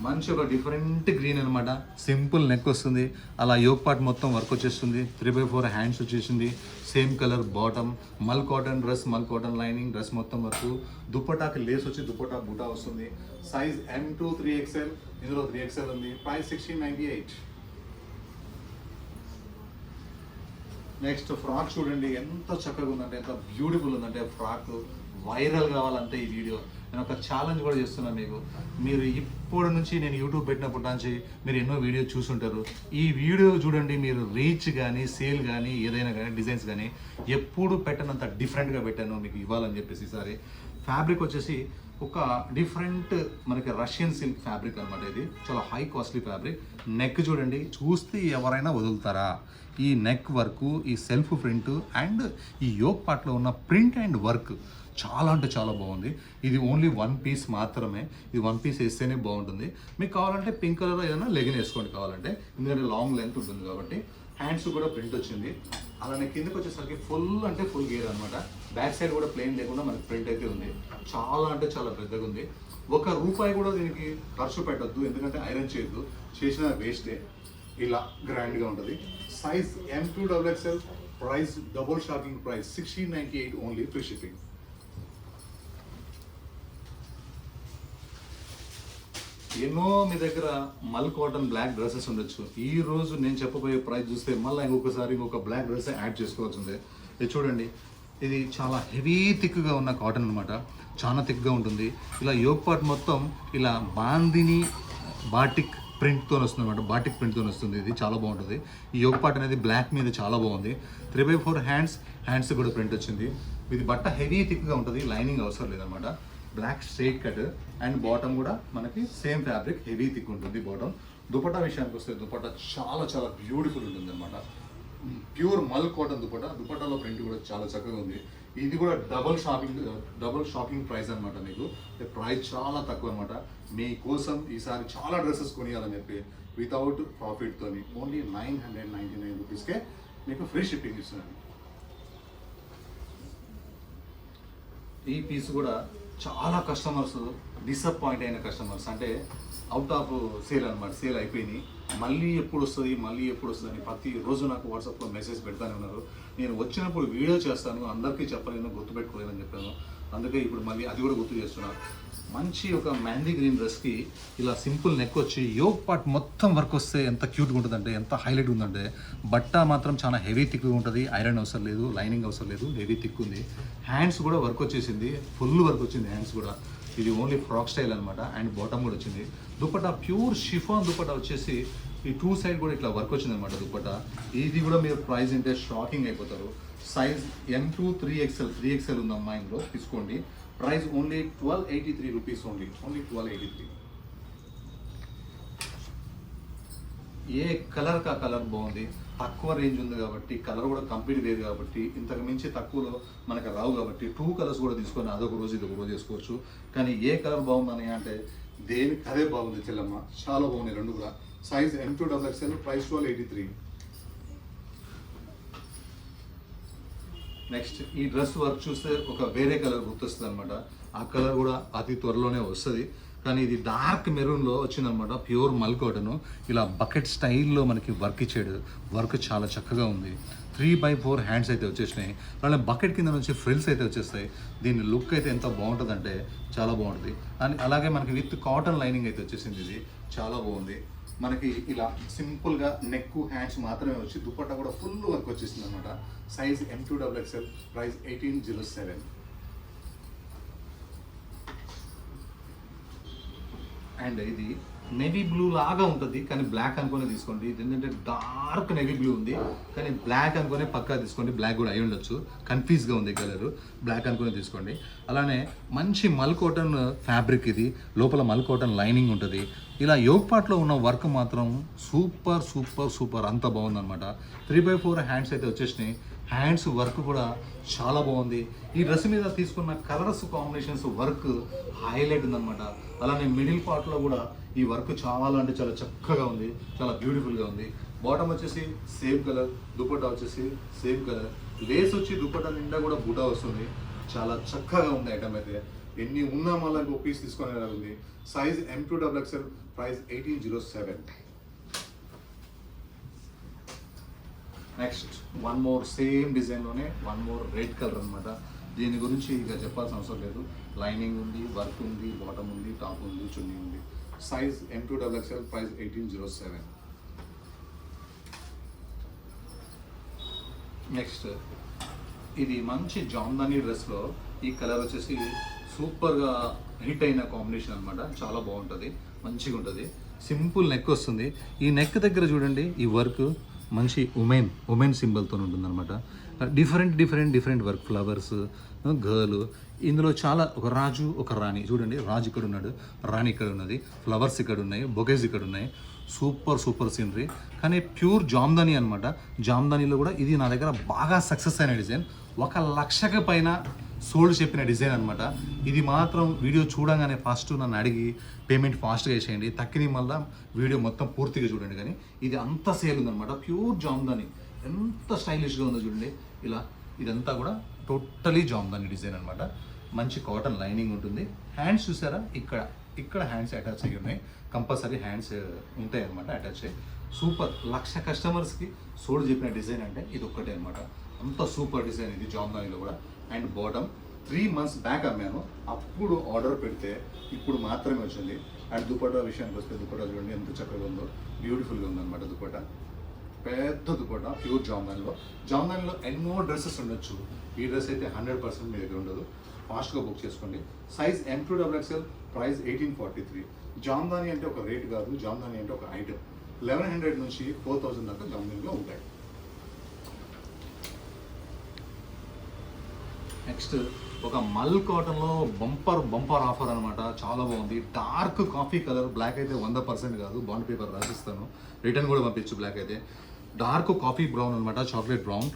మంచి ఒక డిఫరెంట్ గ్రీన్ అనమాట, సింపుల్ నెక్ వస్తుంది, అలా యోక్ పార్ట్ మొత్తం వర్క్ వచ్చేస్తుంది. 3/4 హ్యాండ్స్ వచ్చేసింది, సేమ్ కలర్ బాటమ్, మల్ కాటన్ డ్రెస్, మల్ కాటన్ లైనింగ్, డ్రెస్ మొత్తం వర్క్. దుపటాకి లేస్ వచ్చి దుపటా బూటా వస్తుంది. సైజ్ M2 3XL, ఇందులో 3XL ఉంది. ప్రైస్ 1698. నెక్స్ట్ ఫ్రాక్ చూడండి ఎంత చక్కగా ఉందంటే, ఎంత బ్యూటిఫుల్ ఉందంటే. ఫ్రాక్ వైరల్ కావాలంటే ఈ వీడియో నేను ఒక ఛాలెంజ్ కూడా చేస్తున్నాను మీకు. మీరు ఇప్పటి నుంచి నేను యూట్యూబ్ పెట్టినప్పటి నుంచి మీరు ఎన్నో వీడియో చూసుంటారు. ఈ వీడియో చూడండి, మీరు రీచ్ కానీ సేల్ కానీ ఏదైనా కానీ డిజైన్స్ కానీ ఎప్పుడు పెట్టనంత డిఫరెంట్గా పెట్టాను మీకు ఇవ్వాలని చెప్పేసి. ఈసారి ఫ్యాబ్రిక్ వచ్చేసి ఒక డిఫరెంట్ మనకి రష్యన్ సిల్క్ ఫ్యాబ్రిక్ అనమాట. ఇది చాలా హై కాస్ట్లీ ఫ్యాబ్రిక్. నెక్ చూడండి, చూస్తే ఎవరైనా వదులుతారా? ఈ నెక్ వర్క్, ఈ సెల్ఫ్ ప్రింట్ అండ్ ఈ యోక్ పార్ట్లో ఉన్న ప్రింట్ అండ్ వర్క్ చాలా అంటే చాలా బాగుంది. ఇది ఓన్లీ 1 పీస్ మాత్రమే, ఇది 1 పీస్ వేస్తేనే బాగుంటుంది. మీకు కావాలంటే పింక్ కలర్ ఏదైనా లెగిన్ వేసుకోండి కావాలంటే, ఎందుకంటే లాంగ్ లెంత్ ఉంటుంది కాబట్టి. హ్యాండ్స్ కూడా ప్రింట్ వచ్చింది. అలానే కిందకి వచ్చేసరికి ఫుల్ అంటే ఫుల్ గేర్ అనమాట. బ్యాక్ సైడ్ కూడా ప్లెయిన్ లేకుండా మనకి ప్రింట్ అయితే ఉంది. చాలా అంటే చాలా పెద్దగా ఉంది. ₹1 కూడా దీనికి ఖర్చు పెట్టద్దు, ఎందుకంటే ఐరన్ చేయొద్దు, చేసిన వేస్టే. ఇలా గ్రాండ్గా ఉంటుంది. Size M2 XXL, price double shocking price 1698 only, free shipping. ఎన్నో మీ దగ్గర మల్ కాటన్ బ్లాక్ డ్రెస్సెస్ ఉండొచ్చు. ఈ రోజు నేను చెప్పబోయే ప్రైస్ చూస్తే మళ్ళీ ఇంకొక బ్లాక్ డ్రెస్ యాడ్ చేసుకోవాల్సిందే. ఇది చూడండి, ఇది చాలా హెవీ థిక్గా ఉన్న కాటన్ అనమాట, చాలా థిక్గా ఉంటుంది. ఇలా యోక్ పార్ట్ మొత్తం ఇలా బాటిక్ ప్రింట్తో వస్తుంది అనమాట, బాటిక్ ప్రింట్తో వస్తుంది. ఇది చాలా బాగుంటుంది. ఈ యోక్ పార్ట్ అనేది బ్లాక్ మీద చాలా బాగుంది. 3/4 హ్యాండ్స్ కూడా ప్రింట్ వచ్చింది. ఇది బట్ట హెవీ థిక్గా ఉంటుంది, లైనింగ్ అవసరం లేదనమాట. Black straight cut and bottom కూడా మనకి సేమ్ ఫ్యాబ్రిక్, హెవీ థిక్ ఉంటుంది బాటమ్. దుపట్టా విషయానికి వస్తే దుపట్టా చాలా చాలా బ్యూటిఫుల్ ఉంటుంది అనమాట. ప్యూర్ మల్ కాటన్ దుపట్టాలో ప్రింట్ కూడా చాలా చక్కగా ఉంది. ఇది కూడా డబుల్ షాకింగ్ ప్రైస్ అనమాట. మీకు ప్రైస్ చాలా తక్కువ అనమాట. మీకోసం ఈసారి చాలా డ్రెస్సెస్ కొనియాలని చెప్పి వితౌట్ ప్రాఫిట్తోని ఓన్లీ 999 రూపీస్కే మీకు ఫ్రీ షిప్పింగ్ ఇస్తున్నాను. ఈ పీస్ కూడా చాలా కస్టమర్స్ డిసప్పాయింట్ అయిన కస్టమర్స్, అంటే అవుట్ ఆఫ్ సేల్ అనమాట, సేల్ అయిపోయినాయి, మళ్ళీ ఎప్పుడు వస్తుంది అని ప్రతిరోజు నాకు వాట్సాప్లో మెసేజ్ పెడతానే ఉన్నారు. నేను వచ్చినప్పుడు వీడియో చేస్తాను, అందరికీ చెప్పలేను, గుర్తుపెట్టుకోలేదని చెప్పాను. అందుకే ఇప్పుడు మళ్ళీ అది కూడా గుర్తు చేస్తున్నాను. మంచి ఒక మ్యాందీ గ్రీన్ డ్రెస్కి ఇలా సింపుల్ నెక్ వచ్చి యోక్ పార్ట్ మొత్తం వర్క్ వస్తే ఎంత క్యూట్గా ఉంటుందంటే, ఎంత హైలైట్ ఉందంటే. బట్ట మాత్రం చాలా హెవీ థిక్గా ఉంటుంది, ఐరన్ అవసరం లేదు, లైనింగ్ అవసరం లేదు, హెవీ థిక్ ఉంది. హ్యాండ్స్ కూడా వర్క్ వచ్చేసింది, ఫుల్ వర్క్ వచ్చింది హ్యాండ్స్ కూడా. ఇది ఓన్లీ ఫ్రాక్ స్టైల్ అనమాట. అండ్ బాటమ్ కూడా వచ్చింది. దుపట్టా ప్యూర్ షిఫాన్ దుపట్టా వచ్చేసి ఈ 2 సైడ్ కూడా ఇట్లా వర్క్ వచ్చింది అనమాట దుపట్టా. ఇది కూడా మీరు ప్రైస్ అంటే షాకింగ్ అయిపోతారు. సైజ్ M2 3XL ఉందమ్మా, ఇందులో తీసుకోండి. Price only 1283 rupees, only 1283. ఏ కలర్ కా కలర్ బాగుంది, తక్కువ రేంజ్ ఉంది కాబట్టి, కలర్ కూడా కంప్లీట్ లేదు కాబట్టి, ఇంతకు మించి తక్కువలో మనకు రావు కాబట్టి 2 కలర్స్ కూడా తీసుకొని అదొక రోజు ఇదొక రోజు వేసుకోవచ్చు. కానీ ఏ కలర్ బాగుందని అంటే దేనికి అదే బాగుంది చెల్లమ్మ, చాలా బాగున్నాయి రెండు కూడా. Size M2 XXL, price 1283. Next ఈ డ్రెస్ వర్క్ చూస్తే ఒక వేరే కలర్ గుర్తొస్తుంది అనమాట. ఆ కలర్ కూడా అతి త్వరలోనే వస్తుంది. కానీ ఇది డార్క్ మెరూన్లో వచ్చిందనమాట, ప్యూర్ మల్ కాటన్. ఇలా బకెట్ స్టైల్లో మనకి వర్క్ ఇచ్చాడు. వర్క్ చాలా చక్కగా ఉంది. 3/4 హ్యాండ్స్ అయితే వచ్చేసినాయి. అలానే బకెట్ కింద నుంచి ఫ్రిల్స్ అయితే వచ్చేస్తాయి. దీని లుక్ అయితే ఎంత బాగుంటుందంటే చాలా బాగుంటుంది. అండ్ అలాగే మనకి విత్ కాటన్ లైనింగ్ అయితే వచ్చేసింది. ఇది చాలా బాగుంది. మనకి ఇలా సింపుల్గా నెక్ హ్యాండ్స్ మాత్రమే వచ్చి దుపట్టా కూడా ఫుల్ వర్క్ వచ్చేసింది అనమాట. Size M2XXL, price 1807. అండ్ ఇది నేవీ బ్లూ లాగా ఉంటుంది కానీ బ్లాక్ అనుకునే తీసుకోండి. ఇది ఏంటంటే డార్క్ నేవీ బ్లూ ఉంది కానీ బ్లాక్ అనుకునే పక్కా తీసుకోండి. బ్లాక్ కూడా అయి ఉండొచ్చు, కన్ఫ్యూజ్గా ఉంది కలర్. బ్లాక్ అనుకునే తీసుకోండి. అలానే మంచి మల్ కాటన్ ఫ్యాబ్రిక్, ఇది లోపల మల్ కాటన్ లైనింగ్ ఉంటుంది. ఇలా యోగ్ పార్ట్లో ఉన్న వర్క్ మాత్రం సూపర్ సూపర్ సూపర్, అంత బాగుందన్నమాట. 3/4 హ్యాండ్స్ అయితే వచ్చేసినాయి. హ్యాండ్స్ వర్క్ కూడా చాలా బాగుంది. ఈ డ్రెస్ మీద తీసుకున్న కలర్స్ కాంబినేషన్స్ వర్క్ హైలైట్ ఉందన్నమాట. అలానే మిడిల్ పార్ట్లో కూడా ఈ వర్క్ చాలా అంటే చాలా చక్కగా ఉంది, చాలా బ్యూటిఫుల్గా ఉంది. బాటమ్ వచ్చేసి సేమ్ కలర్, దుపట్టా వచ్చేసి సేమ్ కలర్, లేస్ వచ్చి దుపట్టా నిండా కూడా బుటా వస్తుంది. చాలా చక్కగా ఉంది ఐటమ్ అయితే. ఎన్ని ఉన్నా మళ్ళీ ఇంకో పీస్ తీసుకునేలా ఉంది. Size M2XXL, price 1807. Next one more same డిజైన్లోనే వన్ మోర్ రెడ్ కలర్ అనమాట. దీని గురించి ఇక చెప్పాల్సిన అవసరం లేదు. లైనింగ్ ఉంది, వర్క్ ఉంది, బాటమ్ ఉంది, టాప్ ఉంది, చున్నీ ఉంది. Size M2XXL, price 1807. నెక్స్ట్ ఇది మంచి జామ్దానీ డ్రెస్లో ఈ కలర్ వచ్చేసి సూపర్గా హిట్ అయిన కాంబినేషన్ అనమాట. చాలా బాగుంటుంది, మంచిగా ఉంటుంది. సింపుల్ నెక్ వస్తుంది. ఈ నెక్ దగ్గర చూడండి, ఈ వర్క్ మంచి ఉమెన్ సింబల్తో ఉంటుందన్నమాట. డిఫరెంట్ వర్క్, ఫ్లవర్స్, గర్ల్, ఇందులో చాలా ఒక రాజు ఒక రాణి. చూడండి, రాజు ఇక్కడ ఉన్నాడు, రాణి ఇక్కడ ఉన్నది, ఫ్లవర్స్ ఇక్కడ ఉన్నాయి, బొకేస్ ఇక్కడ ఉన్నాయి. Super scenery. కానీ ప్యూర్ జామ్దానీ అనమాట. జామ్దానీలో కూడా ఇది నా దగ్గర బాగా సక్సెస్ అయిన డిజైన్. 1,00,000 పైన సోల్డ్ చెప్పిన డిజైన్ అనమాట. ఇది మాత్రం వీడియో చూడగానే ఫస్ట్ నన్ను అడిగి పేమెంట్ ఫాస్ట్గా వేసేయండి. తక్కిని మళ్ళీ వీడియో మొత్తం పూర్తిగా చూడండి. కానీ ఇది అంత సేల్ ఉందన్నమాట. ప్యూర్ జామ్దానీ, ఎంత స్టైలిష్గా ఉందో చూడండి. ఇలా ఇదంతా కూడా టోటలీ జామ్దానీ డిజైన్ అనమాట. మంచి కాటన్ లైనింగ్ ఉంటుంది. హ్యాండ్స్ చూసారా, ఇక్కడ హ్యాండ్స్ అటాచ్ అయ్యి ఉన్నాయి. కంపల్సరీ హ్యాండ్స్ ఉంటాయి అనమాట, అటాచ్ అయ్యి. సూపర్. 1,00,000 కస్టమర్స్కి సోల్డ్ చెప్పిన డిజైన్ అంటే ఇది ఒక్కటే అనమాట. అంత సూపర్ డిజైన్ ఇది జామ్దానీలో కూడా. అండ్ బాటమ్ 3 months బ్యాక్ అమ్మాను, అప్పుడు ఆర్డర్ పెడితే ఇప్పుడు మాత్రమే వచ్చింది. అండ్ దుపట్టా విషయానికి వస్తే దుపట్టా చూడండి ఎంత చక్కగా ఉందో, బ్యూటిఫుల్గా ఉందన్నమాట. దుపట్టా పెద్ద దుపట్టా, ప్యూర్ జామ్దానీలో ఎన్నో డ్రెస్సెస్ ఉండొచ్చు. ఈ డ్రెస్ అయితే 100% మీ దగ్గర ఉండదు. ఫాస్ట్గా బుక్ చేసుకోండి. Size M2XXL, price 1843. జామ్దానీ అంటే ఒక రేట్ కాదు, జామ్దానీ అంటే ఒక ఐటమ్. 1100 నుంచి 4000 దాకా జామ్దానీలో ఉంటాయి. నెక్స్ట్ ఒక మల్ కాటన్లో బంపర్ ఆఫర్ అనమాట. చాలా బాగుంది. డార్క్ కాఫీ కలర్, బ్లాక్ అయితే 100% కాదు, బాండ్ పేపర్ రాసిస్తాను, రిటర్న్ కూడా పంపించు. బ్లాక్ అయితే డార్క్ కాఫీ బ్రౌన్ అనమాట, చాక్లెట్ బ్రౌన్.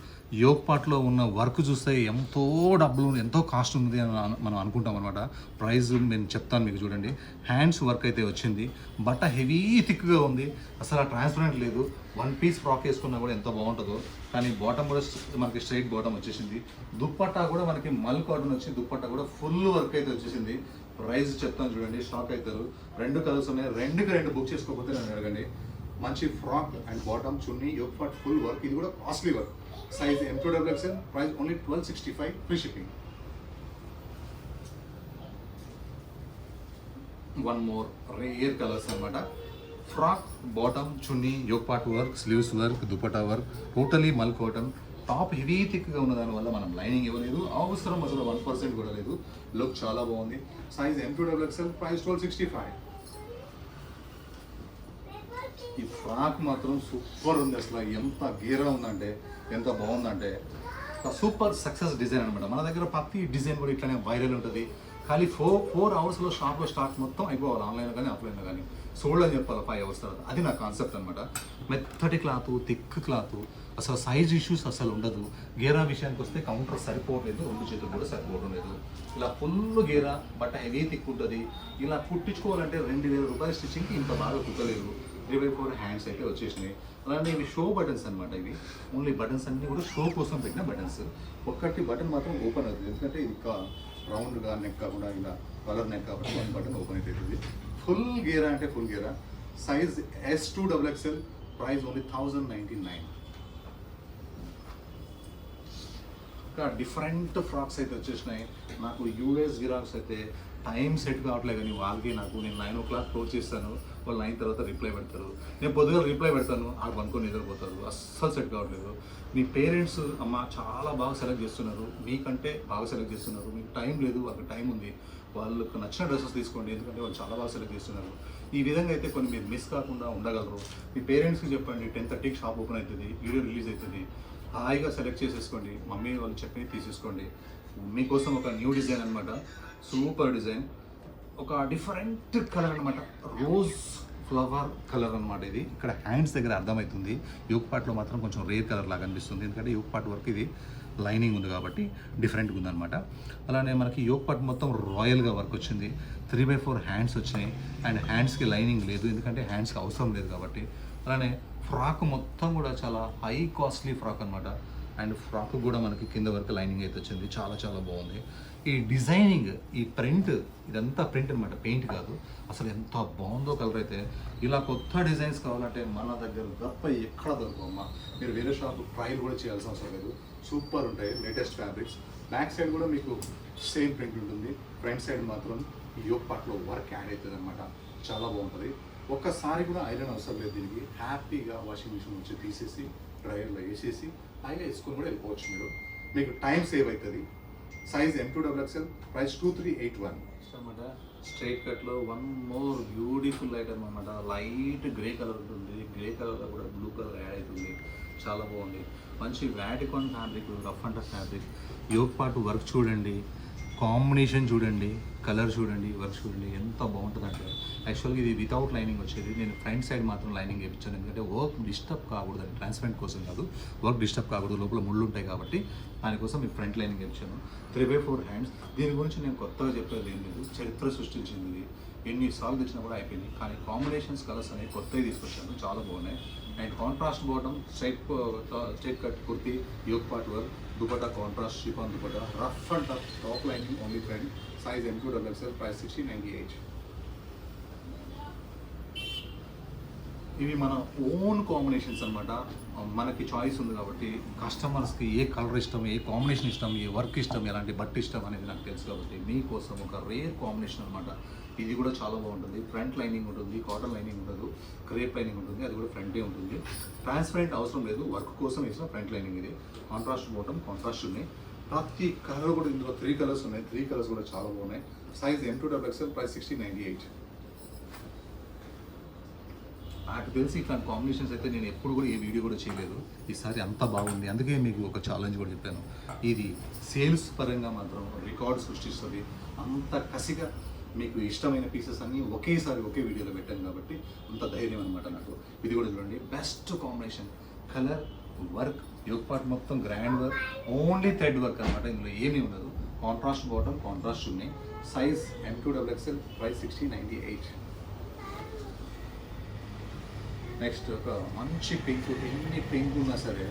యోగ్ పార్ట్లో ఉన్న వర్క్ చూస్తే ఎంతో డబ్బులు, ఎంతో కాస్ట్ ఉంది అని మనం అనుకుంటాం అనమాట. ప్రైస్ నేను చెప్తాను మీకు. చూడండి, హ్యాండ్స్ వర్క్ అయితే వచ్చింది. బట్ట హెవీ థిక్గా ఉంది, అసలు ఆ ట్రాన్స్పరెంట్ లేదు. 1 piece ఫ్రాక్ వేసుకున్నా కూడా ఎంత బాగుంటుందో. కానీ బాటమ్ కూడా మనకి స్ట్రైట్ బాటమ్ వచ్చేసింది. దుప్పట్టా కూడా మనకి మల్ కాటన్ వచ్చి దుప్పట్టా కూడా ఫుల్ వర్క్ అయితే వచ్చేసింది. ప్రైస్ చెప్తాను చూడండి, షాక్ అవుతారు. 2 కలర్స్ ఉన్నాయి, 2 బుక్ చేసుకోకపోతే నన్ను అడగండి. మంచి frock and bottom, chunni, yoke part full work. ఇది కూడా costly work. Size M2XXL, price only 1265, free shipping. One more rare colours అనమాట. Frock, bottom, chunni, yoke part work, sleeves work, dupatta work, totally mull cotton. Top heavy థిక్గా ఉన్న దానివల్ల మనం lining ఇవ్వలేదు, అవసరం అసలు 1% కూడా లేదు. లుక్ చాలా బాగుంది. Size M2XXL, price 1265. ఈ ఫ్రాక్ మాత్రం సూపర్ ఉంది. అసలు ఎంత గీరా ఉందంటే, ఎంత బాగుందంటే, సూపర్ సక్సెస్ డిజైన్ అనమాట. మన దగ్గర ప్రతి డిజైన్ కూడా ఇట్లానే వైరల్ ఉంటుంది. ఖాళీ 4 అవర్స్లో షాప్లో స్టాక్ మొత్తం అయిపోవాలి, ఆన్లైన్లో కానీ ఆఫ్లైన్లో కానీ. సోల్డ్ అని చెప్పాలి 5 hours తర్వాత. అది నా కాన్సెప్ట్ అనమాట. మెత్తటి క్లాత్, థిక్ క్లాత్, అసలు సైజ్ ఇష్యూస్ అసలు ఉండదు. గేరా విషయానికి వస్తే కౌంటర్ సరిపోవట్లేదు, 2 చేతులు కూడా సరిపోవడం లేదు. ఇలా ఫుల్ గేరా, బట్ట హెవీ థిక్ ఉంటుంది. ఇలా కుట్టించుకోవాలంటే 2000 రూపాయల స్టిచ్చింగ్కి ఇంత బాగా కుట్టలేదు. 3/4 హ్యాండ్స్ అయితే వచ్చేసినాయి. అలానే ఇవి షో బటన్స్ అనమాట. ఇవి ఓన్లీ బటన్స్ అన్నీ కూడా షో కోసం పెట్టిన బటన్స్. ఒక్కటి బటన్ మాత్రం ఓపెన్ అవుతుంది, ఎందుకంటే ఇది రౌండ్గా నెక్ కాకుండా ఇలా కలర్ నెక్ కాబట్టి 1 బటన్ ఓపెన్ అవుతుంది. ఫుల్ గేరా అంటే ఫుల్ గేరా. Size S2XXL, price only 1099. ఇంకా డిఫరెంట్ ఫ్రాక్స్ అయితే వచ్చేసినాయి. నాకు US గిరాక్స్ అయితే టైం సెట్ కావట్లేదు, కానీ వాళ్ళకి నేను 9 o'clock క్లోజ్ చేస్తాను. వాళ్ళు 9 తర్వాత రిప్లై పెడతారు. నేను పొద్దుగా రిప్లై పెడతాను, వాళ్ళు అనుకొని నిద్రపోతారు. అస్సలు సెట్ కావట్లేదు. మీ పేరెంట్స్ అమ్మ చాలా బాగా సెలెక్ట్ చేస్తున్నారు, మీకంటే బాగా సెలెక్ట్ చేస్తున్నారు. మీకు టైం లేదు, వాళ్ళకి టైం ఉంది. వాళ్ళకు నచ్చిన డ్రెస్సెస్ తీసుకోండి, ఎందుకంటే వాళ్ళు చాలా బాగా సెలెక్ట్ చేస్తున్నారు. ఈ విధంగా అయితే కొన్ని మీరు మిస్ కాకుండా ఉండగలరు. మీ పేరెంట్స్కి చెప్పండి 10:30కి షాప్ ఓపెన్ అవుతుంది, వీడియో రిలీజ్ అవుతుంది, హాయిగా సెలెక్ట్ చేసేసుకోండి. మమ్మీ వాళ్ళు చెప్పి తీసేసుకోండి. మీకోసం ఒక న్యూ డిజైన్ అనమాట, సూపర్ డిజైన్, ఒక డిఫరెంట్ కలర్ అనమాట, రోజ్ ఫ్లవర్ కలర్ అనమాట. ఇది ఇక్కడ హ్యాండ్స్ దగ్గర అర్థమవుతుంది. యోగ్ పార్ట్లో మాత్రం కొంచెం రేర్ కలర్ లాగా అనిపిస్తుంది, ఎందుకంటే యోగ్ పార్ట్ వరకు ఇది లైనింగ్ ఉంది కాబట్టి డిఫరెంట్గా ఉందన్నమాట. అలానే మనకి యోగ్ పార్ట్ మొత్తం రాయల్గా వర్క్ వచ్చింది. 3/4 హ్యాండ్స్ వచ్చినాయి, అండ్ హ్యాండ్స్కి లైనింగ్ లేదు, ఎందుకంటే హ్యాండ్స్కి అవసరం లేదు కాబట్టి. అలానే ఫ్రాక్ మొత్తం కూడా చాలా హై కాస్ట్లీ ఫ్రాక్ అనమాట. అండ్ ఫ్రాక్ కూడా మనకి కింద వరకు లైనింగ్ అయితే వచ్చింది, చాలా చాలా బాగుంది. ఈ డిజైనింగ్, ఈ ప్రింట్, ఇదంతా ప్రింట్ అనమాట, పెయింట్ కాదు. అసలు ఎంత బాగుందో కలర్ అయితే. ఇలా కొత్త డిజైన్స్ కావాలంటే మన దగ్గర తప్ప ఎక్కడ దొరకమ్మా. మీరు వేరే షాప్ ట్రైల్ కూడా చేయాల్సిన అవసరం లేదు, సూపర్ ఉంటాయి లేటెస్ట్ ఫ్యాబ్రిక్స్. బ్యాక్ సైడ్ కూడా మీకు సేమ్ ప్రింట్ ఉంటుంది, ఫ్రంట్ సైడ్ మాత్రం ఈ యోగ్ పార్ట్లో వర్క్ యాడ్ అవుతుంది అనమాట, చాలా బాగుంటుంది. ఒక్కసారి కూడా ఐరన్ అవసరం లేదు దీనికి. హ్యాపీగా వాషింగ్ మిషన్ నుంచి తీసేసి డ్రైయర్లో వేసేసి హాయిగా వేసుకొని కూడా వెళ్ళిపోవచ్చు మీరు. మీకు టైం సేవ్ అవుతుంది. సైజ్ M2XXL, ప్రైస్ 2381 అనమాట. స్ట్రైట్ కట్లో వన్ మోర్ బ్యూటిఫుల్ ఐటమ్ అనమాట, లైట్ గ్రే కలర్ ఉంటుంది. గ్రే కలర్లో కూడా బ్లూ కలర్ యాడ్ అవుతుంది, చాలా బాగుంది. మంచి వ్యాటికాన్ fabric, rough and tough fabric. Yoke part work చూడండి, కాంబినేషన్ చూడండి, కలర్ చూడండి, వర్క్ చూడండి, ఎంత బాగుంటుంది అంటే. యాక్చువల్గా ఇది వితౌట్ లైనింగ్ వచ్చేది, నేను ఫ్రంట్ సైడ్ మాత్రం లైనింగ్ వేయించాను, ఎందుకంటే వర్క్ డిస్టర్బ్ కాకూడదు, అని ట్రాన్స్పరెంట్ కోసం కాదు, వర్క్ డిస్టర్బ్ కాకూడదు, లోపల ముళ్ళు ఉంటాయి కాబట్టి దానికోసం మీకు ఫ్రంట్ లైనింగ్ వేయించాను. 3/4 హ్యాండ్స్. దీని గురించి నేను కొత్తగా చెప్పేది ఏం లేదు, చరిత్ర సృష్టించింది ఇది. ఎన్నిసార్లు తెచ్చినా కూడా అయిపోయింది, కానీ కాంబినేషన్స్ కలర్స్ అనేవి కొత్తవి తీసుకొచ్చాను, చాలా బాగున్నాయి. And contrast bottom, straight cut kurti, Yog part work, dupatta contrast chiffon dupatta, rough and tough, top lining only front, size M2XXL, price 6098. ఇవి మన ఓన్ కాంబినేషన్స్ అనమాట. మనకి చాయిస్ ఉంది కాబట్టి కస్టమర్స్కి ఏ కలర్ ఇష్టం, ఏ కాంబినేషన్ ఇష్టం, ఏ వర్క్ ఇష్టం, ఎలాంటి బట్ట ఇష్టం అనేది నాకు తెలుసు కాబట్టి మీకోసం ఒక రేర్ కాంబినేషన్ అనమాట. ఇది కూడా చాలా బాగుంటుంది. ఫ్రంట్ లైనింగ్ ఉంటుంది, కాటన్ లైనింగ్ ఉండదు, క్రేప్ లైనింగ్ ఉంటుంది, అది కూడా ఫ్రంటే ఉంటుంది. ట్రాన్స్పరెంట్ అవసరం లేదు, వర్క్ కోసం వేసిన ఫ్రంట్ లైనింగ్ ఇది. కాంట్రాస్ట్ బాటమ్, కాంట్రాస్ట్ ఉన్నాయి. ప్రతి కలర్ కూడా ఇందులో 3 కలర్స్ ఉన్నాయి, 3 కలర్స్ కూడా చాలా బాగున్నాయి. Size M2XXL, price 6098. నాకు తెలిసి ఇట్లాంటి కాంబినేషన్స్ అయితే నేను ఎప్పుడు కూడా ఏ వీడియో కూడా చేయలేదు, ఈసారి అంత బాగుంది. అందుకే మీకు ఒక ఛాలెంజ్ కూడా చెప్పాను, ఇది సేల్స్ పరంగా మాత్రం రికార్డ్ సృష్టిస్తుంది. అంత కసిగా మీకు ఇష్టమైన పీసెస్ అన్నీ ఒకేసారి ఒకే వీడియోలో పెట్టాను కాబట్టి అంత ధైర్యం అనమాట నాకు. ఇది కూడా చూడండి, best combination, colour, work, yoke part మొత్తం grand work, only thread work అనమాట, ఇందులో ఏమీ ఉండదు. కాంట్రాస్ట్ బాటమ్, కాంట్రాస్ట్ ఉన్నాయి. Size M2XXL, price 6098. నెక్స్ట్ ఒక మంచి పింక్, ఎన్ని పింక్ ఉన్నా సరే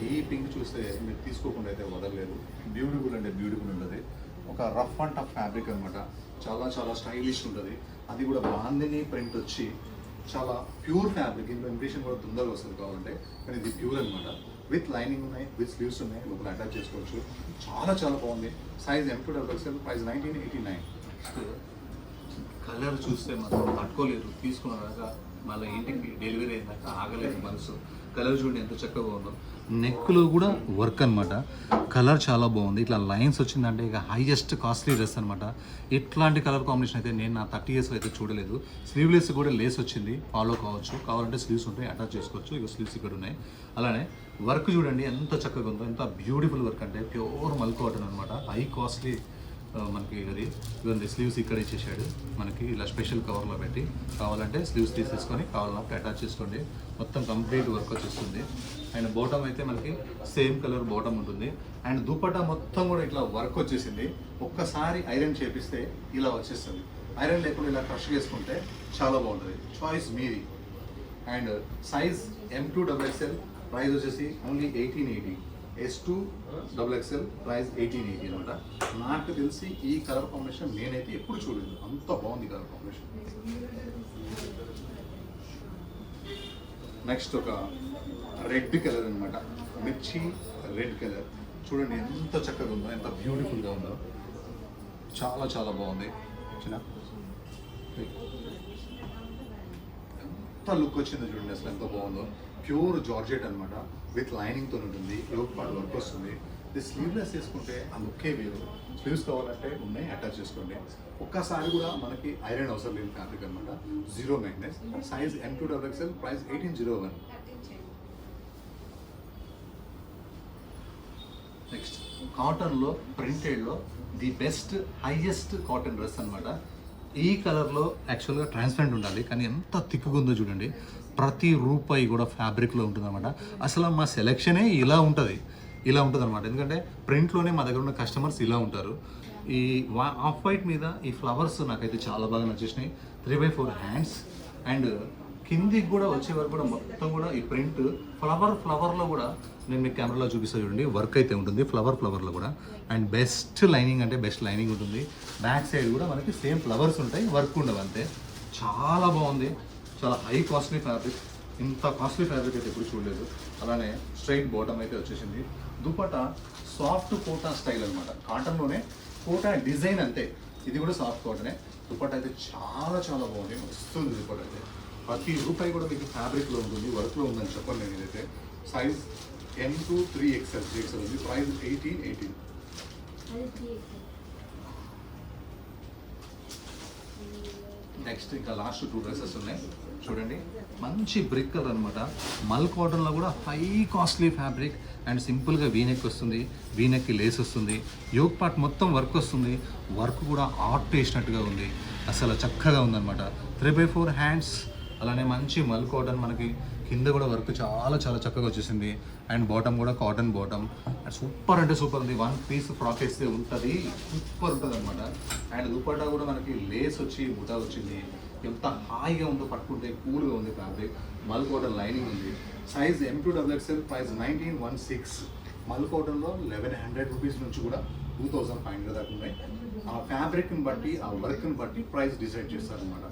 ఈ పింక్ చూస్తే మీరు తీసుకోకుండా అయితే వదలలేదు. బ్యూటిఫుల్ అంటే బ్యూటిఫుల్ ఉంటుంది. ఒక రఫ్ అండ్ టఫ్ ఫ్యాబ్రిక్ అనమాట, చాలా చాలా స్టైలిష్ ఉంటుంది. అది కూడా బాందిని ప్రింట్ వచ్చి చాలా ప్యూర్ ఫ్యాబ్రిక్. ఇందులో ఇంప్రెషన్ కూడా తొందరగా వస్తుంది కావాలంటే, కానీ ఇది ప్యూర్ అనమాట. విత్ లైనింగ్ ఉన్నాయి, విత్ స్లీవ్స్ ఉన్నాయి, లోపల అటాచ్ చేసుకోవచ్చు. చాలా చాలా బాగుంది. Size M2XXL, price 1989. కలర్ చూస్తే మాత్రం తట్టుకోలేరు, తీసుకున్నాక మళ్ళీ ఇంటికి డెలివరీ అయినాక ఆగలేదు మనసు. కలర్ చూడండి ఎంత చక్కగా ఉందో. నెక్లో కూడా వర్క్ అనమాట, కలర్ చాలా బాగుంది. ఇట్లా లైన్స్ వచ్చిందంటే ఇక హైయెస్ట్ కాస్ట్లీ డ్రెస్ అనమాట. ఇట్లాంటి కలర్ కాంబినేషన్ అయితే నేను నా 30 yearsలో అయితే చూడలేదు. స్లీవ్లెస్ కూడా లేస్ వచ్చింది, ఫాలో కావచ్చు, కావాలంటే స్లీవ్స్ ఉంటాయి, అటాచ్ చేసుకోవచ్చు. ఇక స్లీవ్స్ ఇక్కడ ఉన్నాయి. అలానే వర్క్ చూడండి ఎంత చక్కగా ఉందో, ఎంత బ్యూటిఫుల్ వర్క్ అంటే ప్యూర్ మల్ కాటన్ అనమాట, హై కాస్ట్లీ మనకి. అది ఇవన్నీ స్లీవ్స్ ఇక్కడ ఇచ్చేసాడు మనకి, ఇలా స్పెషల్ కవర్లో పెట్టి. కావాలంటే స్లీవ్స్ తీసేసుకొని కావాలంటే అటాచ్ చేసుకోండి. మొత్తం కంప్లీట్ వర్క్ వచ్చేస్తుంది. అండ్ బాటమ్ అయితే మనకి సేమ్ కలర్ బాటమ్ ఉంటుంది. అండ్ దుపట్టా మొత్తం కూడా ఇట్లా వర్క్ వచ్చేసింది. ఒక్కసారి ఐరన్ చేపిస్తే ఇలా వచ్చేస్తుంది. ఐరన్ లేకుండా ఇలా క్రష్ చేసుకుంటే చాలా బాగుంటుంది. చాయిస్ మీది. అండ్ సైజ్ M2XXL, ప్రైస్ వచ్చేసి ఓన్లీ 1880. S2XXL, ప్రైస్ 1880 అనమాట. నాకు తెలిసి ఈ కలర్ కాంబినేషన్ నేనైతే ఎప్పుడు చూడలేదు, అంత బాగుంది కలర్ కాంబినేషన్. నెక్స్ట్ ఒక రెడ్ కలర్ అనమాట, మిర్చి రెడ్ కలర్. చూడండి ఎంత చక్కగా ఉందో, ఎంత బ్యూటిఫుల్గా ఉందో, చాలా చాలా బాగుంది. కొత్త లుక్ వచ్చింది చూడండి, అసలు ఎంత బాగుందో. ప్యూర్ జార్జెట్ అనమాట, విత్ లైనింగ్తో ఉంటుంది, యోగ్ పార్ట్ వర్క్ వస్తుంది. ఇది స్లీవ్లెస్ చేసుకుంటే ఆ లుక్కే వేరు. స్లీవ్స్ కావాలంటే ఉన్నాయి, అటాచ్ చేసుకోండి. ఒక్కసారి కూడా మనకి ఐరన్ అవసరం లేదు ఫ్యాబ్రిక్ అనమాట, zero maintenance. Size M2XXL, price 1801. Next కాటన్లో ప్రింటెడ్లో the best highest cotton dress అనమాట. ఈ కలర్లో యాక్చువల్గా ట్రాన్స్పరెంట్ ఉండాలి, కానీ ఎంత థిక్గా ఉందో చూడండి. ప్రతి రూపాయి కూడా ఫ్యాబ్రిక్లో ఉంటుంది అనమాట. అసలు మా సెలెక్షనే ఇలా ఉంటుంది అనమాట. ఎందుకంటే ప్రింట్లోనే మా దగ్గర ఉన్న కస్టమర్స్ ఇలా ఉంటారు. ఈ ఆఫ్ వైట్ మీద ఈ ఫ్లవర్స్ నాకైతే చాలా బాగా నచ్చేసినాయి. 3/4 హ్యాండ్స్ అండ్ కిందికి కూడా వచ్చే వరకు కూడా మొత్తం కూడా ఈ ప్రింట్ ఫ్లవర్లో కూడా నేను మీకు కెమెరాలో చూపిస్తాను చూడండి. వర్క్ అయితే ఉంటుంది ఫ్లవర్లో కూడా. అండ్ బెస్ట్ లైనింగ్ అంటే బెస్ట్ లైనింగ్ ఉంటుంది. బ్యాక్ సైడ్ కూడా మనకి సేమ్ ఫ్లవర్స్ ఉంటాయి, వర్క్ ఉండవు అంతే. చాలా బాగుంది, చాలా హై కాస్ట్లీ ఫ్యాబ్రిక్. ఇంత కాస్ట్లీ ఫ్యాబ్రిక్ అయితే ఎప్పుడు చూడలేదు. అలానే స్ట్రైట్ బాటమ్ అయితే వచ్చేసింది. దుపట్టా సాఫ్ట్ కోటా స్టైల్ అనమాట, కాటన్లోనే కోటా డిజైన్ అంతే. ఇది కూడా సాఫ్ట్ కాటనే. దుపట్టా అయితే చాలా చాలా బాగుంది, వస్తుంది దుపట్టా అయితే. ప్రతి రూపాయి కూడా మీకు ఫ్యాబ్రిక్లో ఉంటుంది, వర్క్లో ఉందని చెప్పండి నేను. ఇదైతే సైజ్ M2 3XL ఉంది, ప్రైస్ 1818. నెక్స్ట్ ఇంకా లాస్ట్ 2 డ్రెస్సెస్ ఉన్నాయి చూడండి. మంచి బ్రిక్ కలర్ అనమాట, మల్ కాటన్లో కూడా హై కాస్ట్లీ ఫ్యాబ్రిక్. అండ్ సింపుల్గా వీనెక్ వస్తుంది, వీనెక్కి లేస్ వస్తుంది, యోగ్ పార్ట్ మొత్తం వర్క్ వస్తుంది. వర్క్ కూడా ఆర్ట్ వేసినట్టుగా ఉంది, అసలు చక్కగా ఉందన్నమాట. 3/4 హ్యాండ్స్. అలానే మంచి మల్ కాటన్, మనకి కింద కూడా వర్క్ చాలా చాలా చక్కగా వచ్చేసింది. అండ్ బాటమ్ కూడా కాటన్ బాటమ్. అండ్ సూపర్ అంటే సూపర్ ఉంది. 1 పీస్ ఫ్రాక్ వేస్తే ఉంటుంది, సూపర్ ఉంటుంది అనమాట. అండ్ దుపట్టా కూడా మనకి లేస్ వచ్చి బుటా వచ్చింది. ఎంత హాయిగా ఉందో, పట్టుకుంటే కూల్గా ఉంది ఫ్యాబ్రిక్. మల్ కాటన్ లైనింగ్ ఉంది. Size M2XXL, price 1916. మల్ కాటన్లో 1100 రూపీస్ నుంచి కూడా 2500 దాకా ఉన్నాయి. ఆ ఫ్యాబ్రిక్ని బట్టి, ఆ వర్క్ని బట్టి ప్రైస్ డిసైడ్ చేస్తారనమాట.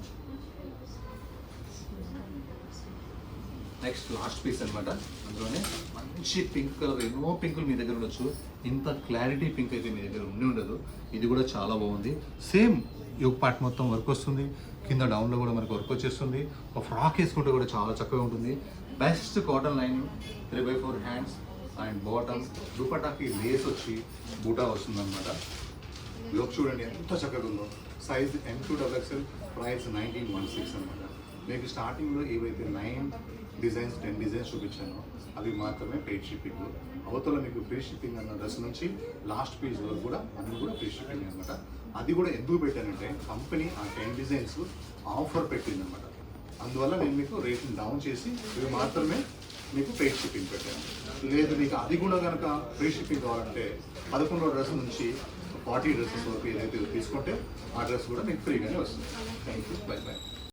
నెక్స్ట్ లాస్ట్ పీస్ అనమాట. అందులోనే మంచి పింక్ కలర్, ఎన్నో పింకులు మీ దగ్గర ఉండొచ్చు, ఇంత క్లారిటీ పింక్ అయితే మీ దగ్గర ఉండదు. ఇది కూడా చాలా బాగుంది. సేమ్ యోగ్ పార్ట్ మొత్తం వర్క్ వస్తుంది, కింద డౌన్లో కూడా మనకు వర్క్ వచ్చేస్తుంది. ఒక ఫ్రాక్ వేసుకుంటే కూడా చాలా చక్కగా ఉంటుంది. Best cotton lining, 3/4 hands and bottom. దుపట్టాకి లేస్ వచ్చి బూటా వస్తుంది అనమాట. యోగ్ చూడండి ఎంత చక్కగా ఉందో. సైజ్ M2XXL, ప్రైస్ 1916 అనమాట. మీకు స్టార్టింగ్లో ఏవైతే 9 డిజైన్స్ 10 డిజైన్స్ చూపించాను అవి మాత్రమే పెయిడ్ షిప్పింగ్. అవతల మీకు ఫ్రీ షిప్పింగ్ అన్న డ్రెస్ నుంచి లాస్ట్ పీస్ వరకు కూడా అన్నీ కూడా ఫ్రీ షిప్పింగ్ అనమాట. అది కూడా ఎందుకు పెట్టానంటే కంపెనీ ఆ 10 డిజైన్స్ ఆఫర్ పెట్టింది అనమాట. అందువల్ల నేను మీకు రేట్ని డౌన్ చేసి ఇవి మాత్రమే మీకు పెయిడ్ షిప్పింగ్ పెట్టాను. లేదు మీకు అది కూడా కనుక ఫ్రీ షిప్పింగ్ కావాలంటే 11 డ్రెస్ నుంచి 40 డ్రెస్సెస్ వరకు ఏదైతే తీసుకుంటే ఆ డ్రెస్ కూడా మీకు ఫ్రీగానే వస్తుంది. Thank you, by by.